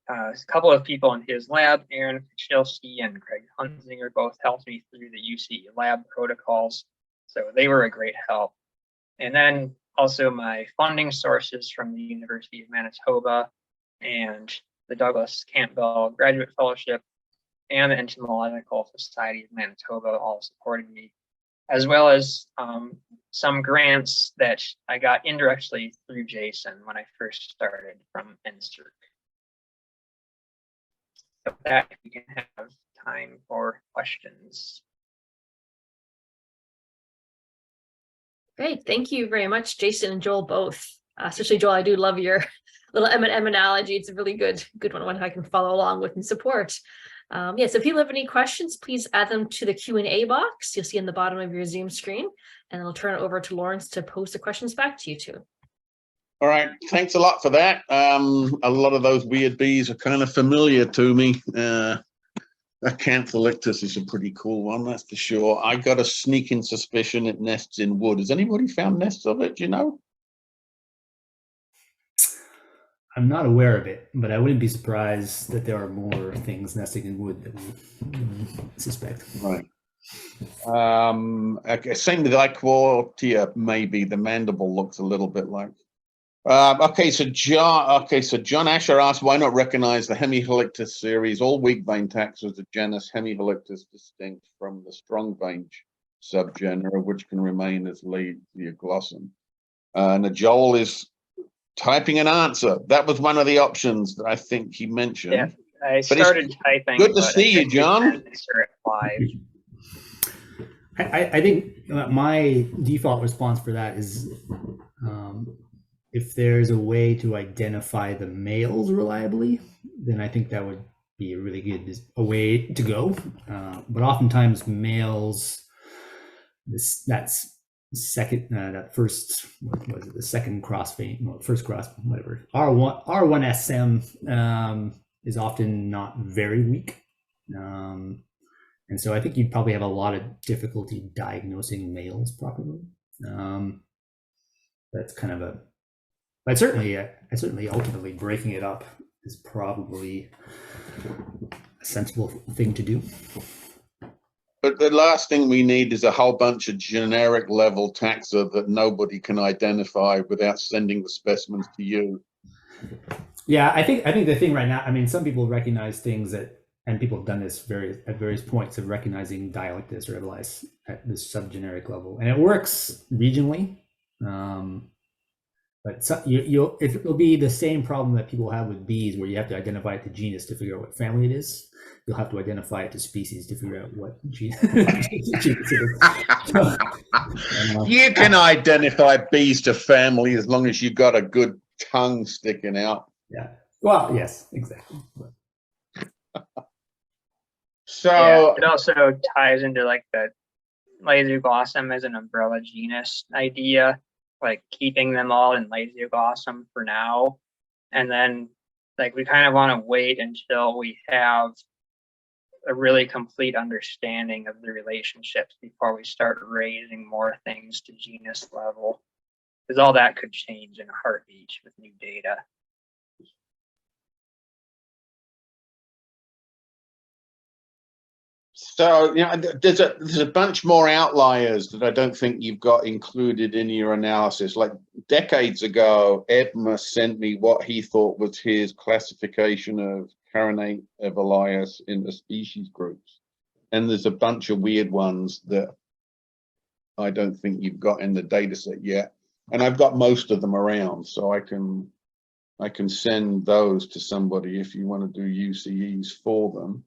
a couple of people in his lab, Aaron Kuchilski and Craig Hunzinger, both helped me through the UC lab protocols. So they were a great help. And then also my funding sources from the University of Manitoba and the Douglas Campbell Graduate Fellowship and the Entomological Society of Manitoba all supported me, as well as some grants that I got indirectly through Jason when I first started from NSERC. with that, we can have time for questions. Great, thank you very much, Jason and Joel both. Especially Joel, I do love your little M&M analogy. It's a really good one I can follow along with and support. Yeah, so if you have any questions, please add them to the Q&A box you'll see in the bottom of your Zoom screen, and I'll turn it over to Lawrence to pose the questions back to you two. All right, thanks a lot for that. A lot of those weird bees are kind of familiar to me. Acantholyctus is a pretty cool one, that's for sure. I got a sneaking suspicion it nests in wood. Has anybody found nests of it? Do you know? I'm not aware of it, but I wouldn't be surprised that there are more things nesting in wood that we suspect. Right. Okay, same with Iquortia, maybe. The mandible looks a little bit like. Okay, so John Asher asked, why not recognize the Hemihelictus series, all weak vein taxa, as a genus Hemihelictus distinct from the strong vein subgenera, which can remain as Lasioglossum. And Joel is typing an answer. That was one of the options that I think he mentioned. Yeah, I started typing. Good to see you, John. I think my default response for that is if there's a way to identify the males reliably, then I think that would be a really good way to go. But oftentimes males, that's second, that first, what was it, the second cross vein, well, first cross, whatever, R1SM is often not very weak. And so I think you'd probably have a lot of difficulty diagnosing males properly. That's kind of a, but certainly ultimately breaking it up is probably a sensible thing to do. But the last thing we need is a whole bunch of generic level taxa that nobody can identify without sending the specimens to you. Yeah, I think the thing right now, I mean, some people recognize things that, and people have done this at various points of recognizing Dialectus or Evelis at this subgeneric level, and it works regionally. But it'll be the same problem that people have with bees, where you have to identify it to genus to figure out what family it is. You'll have to identify it to species to figure out what genus it is. So, you can identify bees to family as long as you got a good tongue sticking out. Yeah. Well, yes, exactly. So yeah, it also ties into like the Lasioglossum as an umbrella genus idea, like keeping them all in Lasioglossum for now. And then like we kind of want to wait until we have a really complete understanding of the relationships before we start raising more things to genus level, because all that could change in a heartbeat with new data. So, you know, there's a bunch more outliers that I don't think you've got included in your analysis. Like decades ago, Edma sent me what he thought was his classification of Carinate Evelis in the species groups. And there's a bunch of weird ones that I don't think you've got in the data set yet. And I've got most of them around, so I can send those to somebody if you want to do UCEs for them.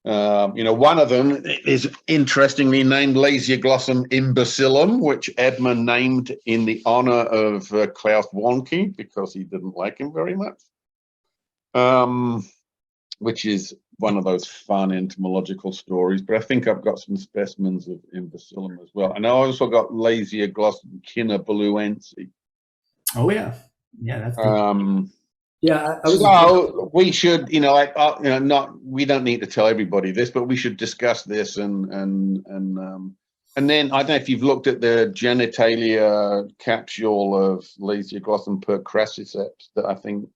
You know, one of them is interestingly named Lasioglossum imbecillum, which Edmund named in the honor of Klaus Warnke because he didn't like him very much, which is one of those fun entomological stories. But I think I've got some specimens of imbecillum as well. And I also got Lasioglossum kinnabaluense. Oh yeah, yeah, that's yeah. So we should, you know, like, you know, we don't need to tell everybody this, but we should discuss this and then I don't know if you've looked at the genitalia capsule of Lasioglossum percrassiceps that I think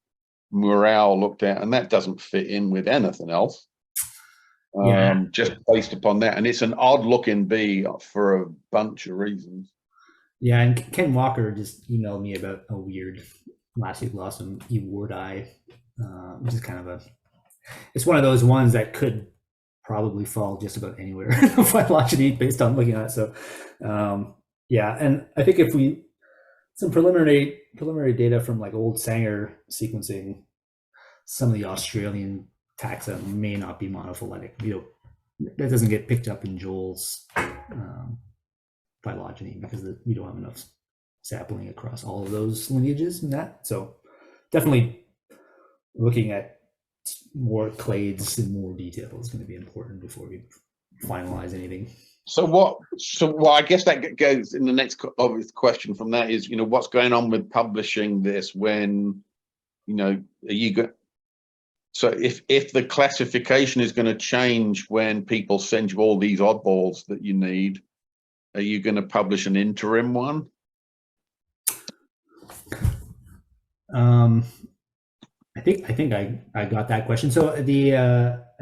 Murao looked at, and that doesn't fit in with anything else. Just based upon that, and it's an odd looking bee for a bunch of reasons. Yeah, and Ken Walker just emailed me about a weird Lasioglossum ewardi, which is kind of it's one of those ones that could probably fall just about anywhere in the phylogeny based on looking at it. So yeah, and I think if we some preliminary data from like old Sanger sequencing, some of the Australian taxa may not be monophyletic. That doesn't get picked up in Joel's phylogeny because we don't have enough sapling across all of those lineages in that. So definitely looking at more clades in more detail is going to be important before we finalize anything. So I guess that goes in the next obvious question from that is, what's going on with publishing this when, are you go? So if the classification is going to change when people send you all these oddballs that you need, are you going to publish an interim one? I think I got that question. So I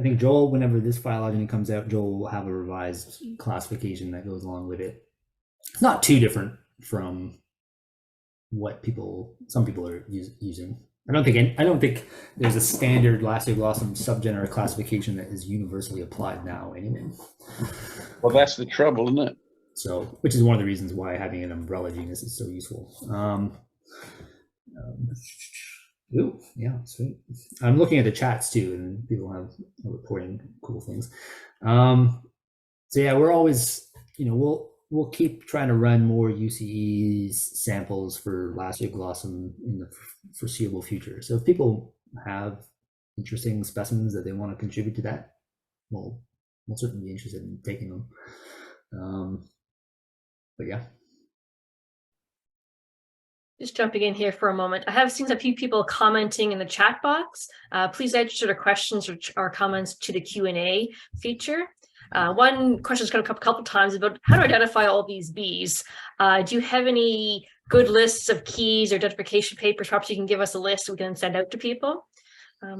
think Joel, whenever this phylogeny comes out, Joel will have a revised classification that goes along with it. It's not too different from what some people are using. I don't think there's a standard Lasioglossum subgenera classification that is universally applied now anyway. Well, that's the trouble, isn't it? So, which is one of the reasons why having an umbrella genus is so useful. Ooh, yeah, sweet. I'm looking at the chats too, and people are reporting cool things. So yeah, we're always, we'll keep trying to run more UCE samples for Lasioglossum in the foreseeable future. So if people have interesting specimens that they want to contribute to that, we'll certainly be interested in taking them. But yeah. Just jumping in here for a moment. I have seen a few people commenting in the chat box. Please add your questions or comments to the Q&A feature. One question has come up a couple times about how to identify all these bees. Do you have any good lists of keys or identification papers? Perhaps you can give us a list we can send out to people.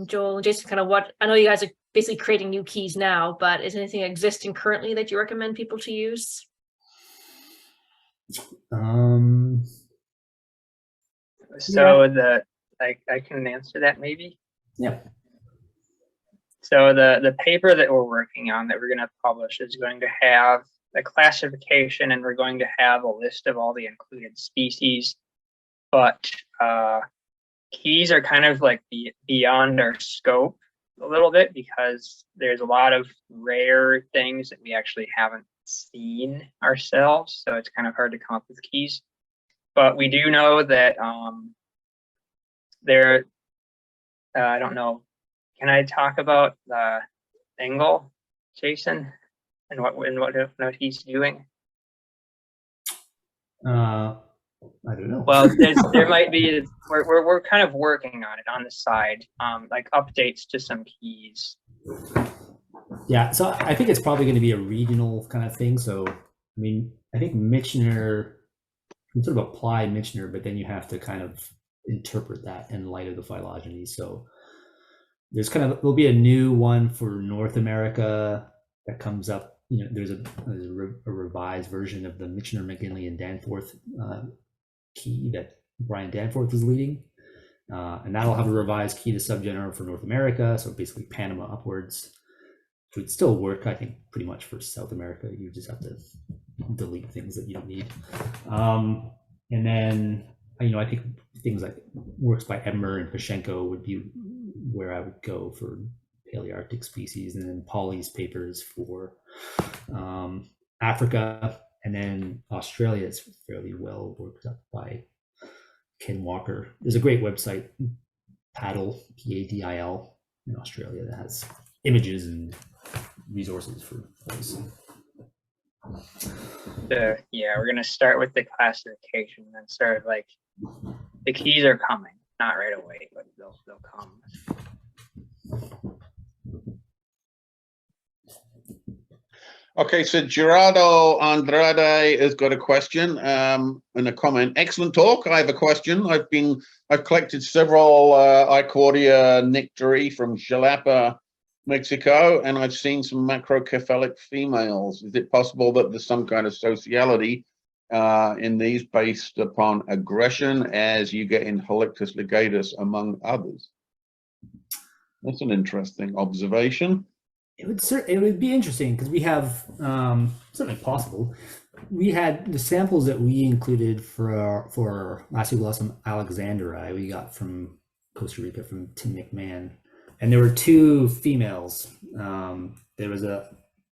Joel and Jason, I know you guys are basically creating new keys now, but is anything existing currently that you recommend people to use? So I can answer that maybe. Yeah. So the paper that we're working on that we're going to publish is going to have a classification, and we're going to have a list of all the included species. But keys are kind of like beyond our scope a little bit because there's a lot of rare things that we actually haven't seen ourselves. So it's kind of hard to come up with keys. But we do know that I don't know. Can I talk about Engel, Jason, and what he's doing? I don't know. Well, there might be. We're kind of working on it on the side, like updates to some keys. Yeah, so I think it's probably going to be a regional kind of thing. So I mean, I think Michener, you can sort of apply Michener, but then you have to kind of interpret that in light of the phylogeny. So there'll be a new one for North America that comes up. There's a revised version of the Michener, McGinley, and Danforth key that Brian Danforth is leading, and that'll have a revised key to subgenera for North America. So basically Panama upwards, which would still work, I think, pretty much for South America. You just have to delete things that you don't need, and then I think things like works by Ebmer and Pashenko would be where I would go for Palearctic species, and then Polly's papers for Africa, and then Australia is fairly well worked up by Ken Walker. There's a great website, Paddle, Padil, in Australia that has images and resources for those. Yeah, we're gonna start with the classification and then start like the keys are coming, not right away, but they'll come. Okay, so Gerardo Andrade has got a question and a comment. Excellent talk. I have a question. I've collected several Icordia nectari from Jalapa, Mexico, and I've seen some macrocephalic females. Is it possible that there's some kind of sociality in these based upon aggression as you get in Halictus ligatus, among others? That's an interesting observation. It would be interesting because we have certainly possible. We had the samples that we included for Lasioglossum alexanderi we got from Costa Rica from Tim McMahon. and there were two females. There was a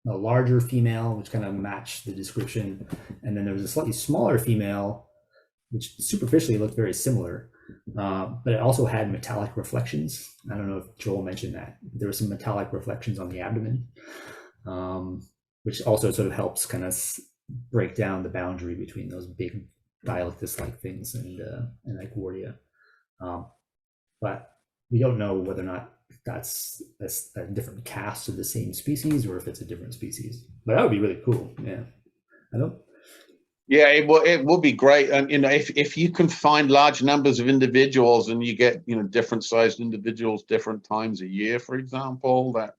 larger female, which kind of matched the description, and then there was a slightly smaller female, which superficially looked very similar, but it also had metallic reflections. I don't know if Joel mentioned that. There were some metallic reflections on the abdomen, which also sort of helps kind of break down the boundary between those big Dialectus-like things and Ichordia. But we don't know whether or not that's a different cast of the same species or if it's a different species. But that would be really cool. Yeah, I don't. Yeah, it will be great. And if you can find large numbers of individuals and you get different sized individuals different times a year, for example, that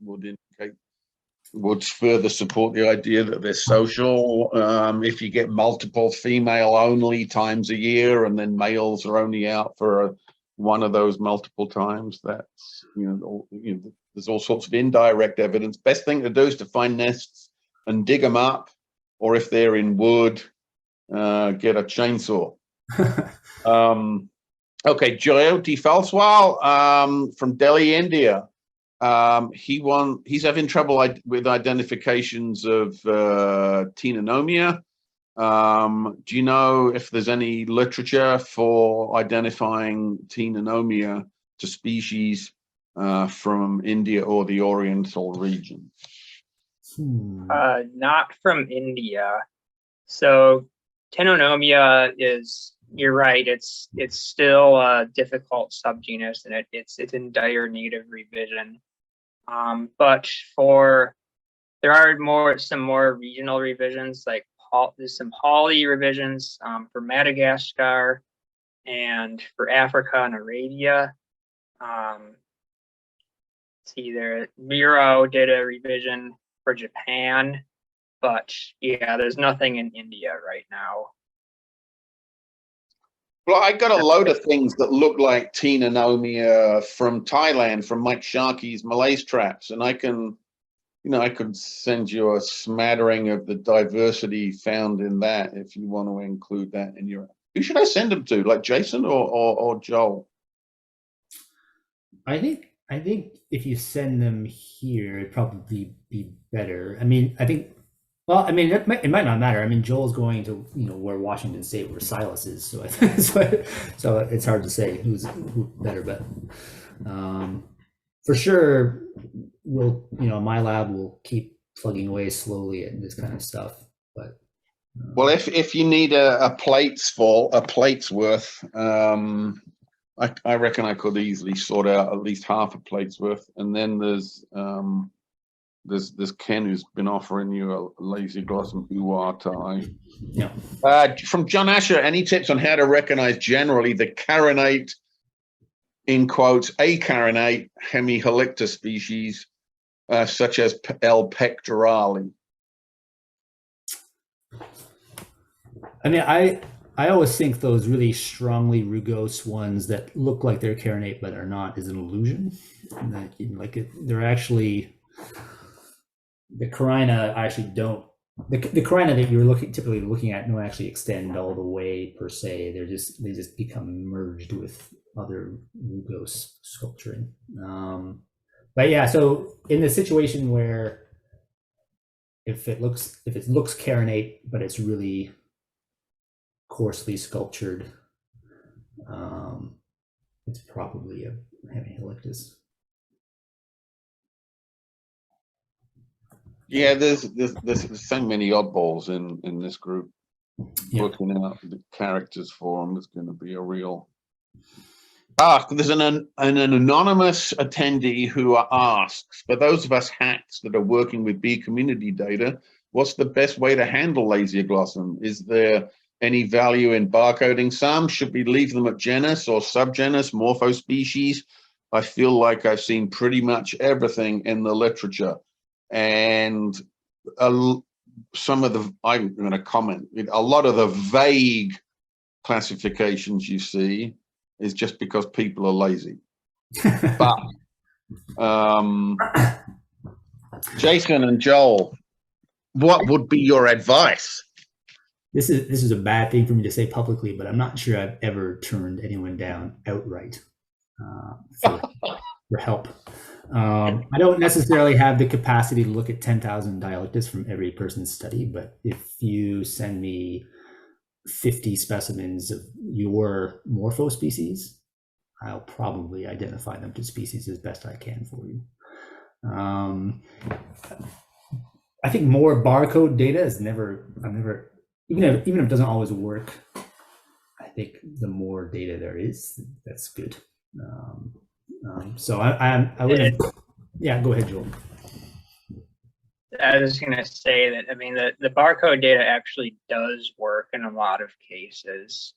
would further support the idea that they're social. If you get multiple female only times a year and then males are only out for one of those multiple times, that's there's all sorts of indirect evidence. Best thing to do is to find nests and dig them up, or if they're in wood, get a chainsaw. Okay, Jyoti Falswal from Delhi, India. He's having trouble with identifications of Taxonomia. Do you know if there's any literature for identifying Taxonomia to species from India or the Oriental region? Not from India. So Taxonomia is, you're right, it's still a difficult subgenus, and it's in dire need of revision. But there are some more regional revisions, like there's some poly revisions for Madagascar and for Africa and Arabia. See there, Miro did a revision for Japan, but yeah, there's nothing in India right now. Well, I got a load of things that look like Taxonomia from Thailand, from Mike Sharkey's Malaise traps, and I could send you a smattering of the diversity found in that if you want to include that in your. Who should I send them to? Like Jason or Joel? I think if you send them here, it'd probably be better. I mean, it might not matter. I mean, Joel's going to where Washington State, where Silas is, so so it's hard to say who's better. But for sure, my lab will keep plugging away slowly at this kind of stuff. But well, if you need a plate's worth, I reckon I could easily sort out at least half a plate's worth, and then there's Ken who's been offering you a Lasioglossum uata. Yeah. From John Asher, any tips on how to recognize generally the carinate, in quotes, acarinate hemihelicta species, such as L. pectorale? I mean, I always think those really strongly rugose ones that look like they're carinate but are not is an illusion. They're actually. The carina actually don't. The carina that you're typically looking at don't actually extend all the way per se. They just become merged with other rugose sculpturing. But yeah, so in the situation where if it looks carinate but it's really coarsely sculptured, it's probably a hemihelictus. Yeah, there's so many oddballs in this group. Yeah. Working out the characters for them is going to be a real. There's an anonymous attendee who asks, for those of us hacks that are working with bee community data, what's the best way to handle Lasioglossum? Is there any value in barcoding some? Should we leave them at genus or subgenus, morphospecies? I feel like I've seen pretty much everything in the literature. And some of the, I'm going to comment, a lot of the vague classifications you see is just because people are lazy. But Jason and Joel, what would be your advice? This is a bad thing for me to say publicly, but I'm not sure I've ever turned anyone down outright for help. I don't necessarily have the capacity to look at 10,000 dialectics from every person's study, but if you send me 50 specimens of your morpho species, I'll probably identify them to species as best I can for you. I think more barcode data is even if it doesn't always work, I think the more data there is, that's good. So I wouldn't. Yeah, go ahead, Joel. I was going to say that, I mean, the barcode data actually does work in a lot of cases.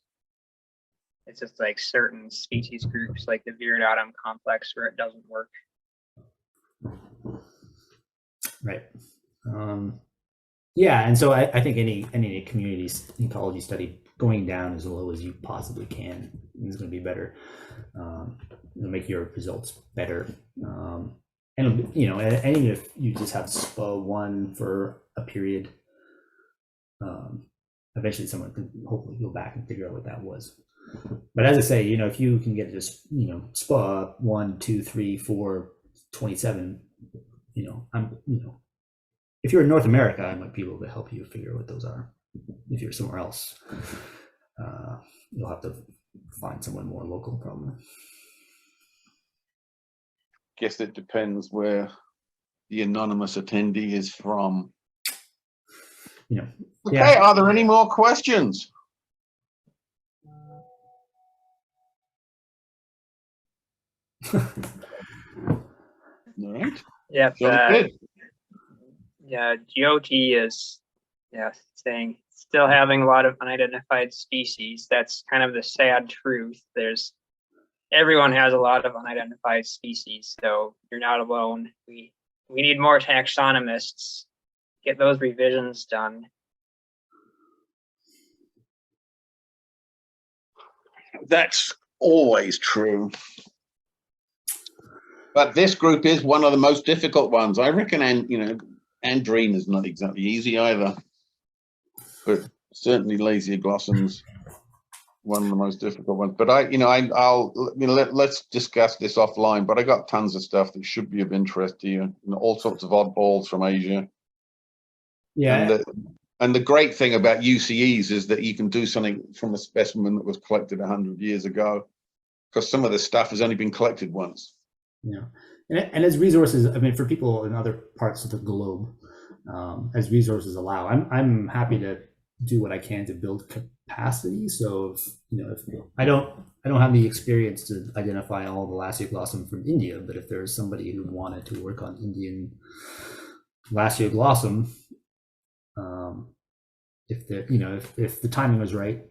It's just like certain species groups, like the Viridiotum complex, where it doesn't work. Right. Yeah, and so I think any community ecology study going down as low as you possibly can is going to be better. It'll make your results better. And even if you just have SPA1 for a period, eventually someone can hopefully go back and figure out what that was. But as I say, if you can get just SPA 1, 2, 3, 4, 27, if you're in North America, I might be able to help you figure out what those are. If you're somewhere else, you'll have to find someone more local, probably. Guess it depends where the anonymous attendee is from. Okay, Yeah. Are there any more questions? All right. Yeah. Good. Yeah, GOT is saying still having a lot of unidentified species. That's kind of the sad truth. Everyone has a lot of unidentified species, so you're not alone. We need more taxonomists. Get those revisions done. That's always true. But this group is one of the most difficult ones, I reckon. And Andrene is not exactly easy either, but certainly Lasioglossum's one of the most difficult ones. But let's discuss this offline. But I got tons of stuff that should be of interest to you, all sorts of oddballs from Asia. Yeah. And the great thing about UCEs is that you can do something from a specimen that was collected 100 years ago, because some of this stuff has only been collected once. Yeah, and as resources, I mean, for people in other parts of the globe, as resources allow, I'm happy to do what I can to build capacity. So if I don't have the experience to identify all the Lasioglossum from India, but if there's somebody who wanted to work on Indian Lasioglossum, if the timing was right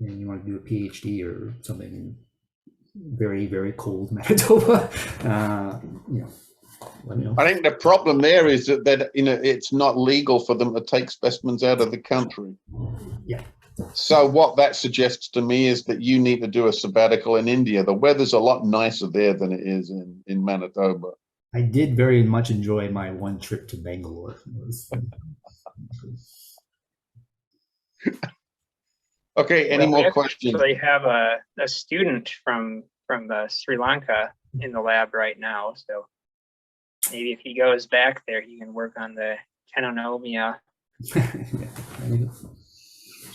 and you want to do a PhD or something in very, very cold Manitoba, let me know. I think the problem there is that it's not legal for them to take specimens out of the country. Yeah. So what that suggests to me is that you need to do a sabbatical in India. The weather's a lot nicer there than it is in Manitoba. I did very much enjoy my one trip to Bangalore. Okay, any more questions? They have a student from Sri Lanka in the lab right now, so maybe if he goes back there, he can work on the Taxonomy.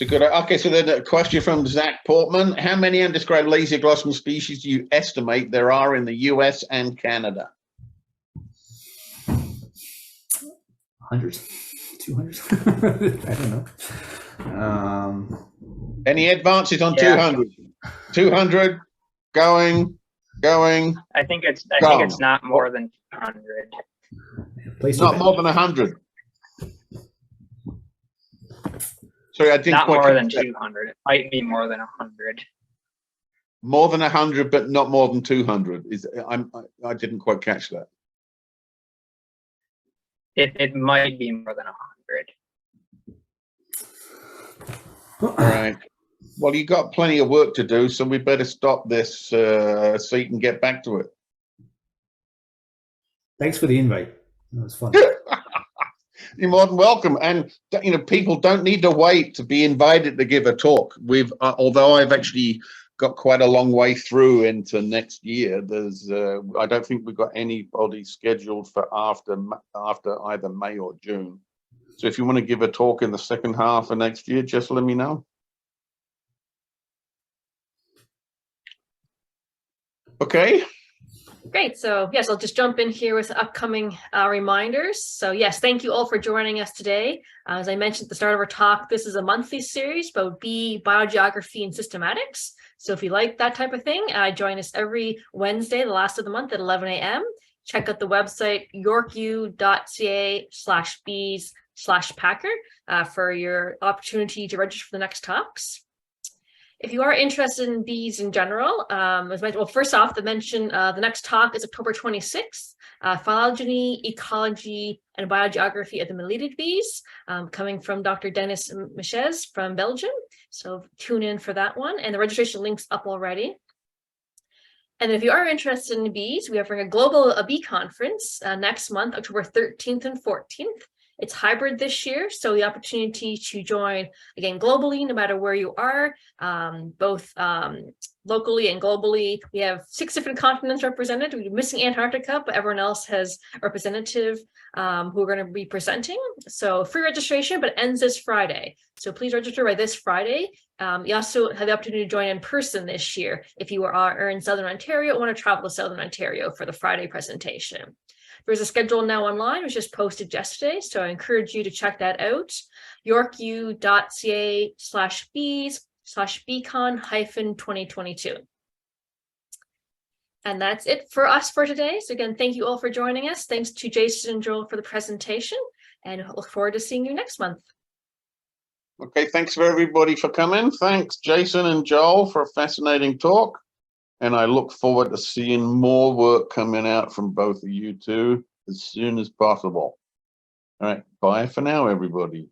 Okay, so then a question from Zach Portman: how many undescribed Lasioglossum species do you estimate there are in the US and Canada? 100, 200. I don't know. Any advances on 200? 200 going. I think it's not more than 200. Not more than 100. Sorry, I didn't not quite more than 200. It might be more than 100. More than 100, but not more than 200. I didn't quite catch that. It might be more than 100. All right. Well, you got plenty of work to do, so we better stop this so you can get back to it. Thanks for the invite. That was fun. You're more than welcome. And people don't need to wait to be invited to give a talk. Although I've actually got quite a long way through into next year. There's, I don't think we've got anybody scheduled for after either May or June. So if you want to give a talk in the second half of next year, just let me know. Okay. Great. So yes, I'll just jump in here with upcoming reminders. So yes, thank you all for joining us today. As I mentioned at the start of our talk, this is a monthly series about bee biogeography and systematics. So if you like that type of thing, join us every Wednesday, the last of the month at 11 a.m. Check out the website yorku.ca/bees/packer for your opportunity to register for the next talks. If you are interested in bees in general, well, first off, the next talk is October 26th, Phylogeny, Ecology, and Biogeography of the Melidid bees, coming from Dr. Dennis Miches from Belgium. So tune in for that one, and the registration link's up already. And if you are interested in bees, we are having a global bee conference next month, October 13th and 14th. It's hybrid this year, so the opportunity to join, again, globally, no matter where you are, both locally and globally. We have 6 different continents represented. We're missing Antarctica, but everyone else has a representative who are going to be presenting. So free registration, but it ends this Friday. So please register by this Friday. You also have the opportunity to join in person this year if you are in Southern Ontario or want to travel to Southern Ontario for the Friday presentation. There's a schedule now online, which was posted yesterday, so I encourage you to check that out. yorku.ca/bees/beacon-2022. And that's it for us for today. So again, thank you all for joining us. Thanks to Jason and Joel for the presentation, and look forward to seeing you next month. Okay, thanks for everybody for coming. Thanks, Jason and Joel, for a fascinating talk. And I look forward to seeing more work coming out from both of you two as soon as possible. All right, bye for now, everybody.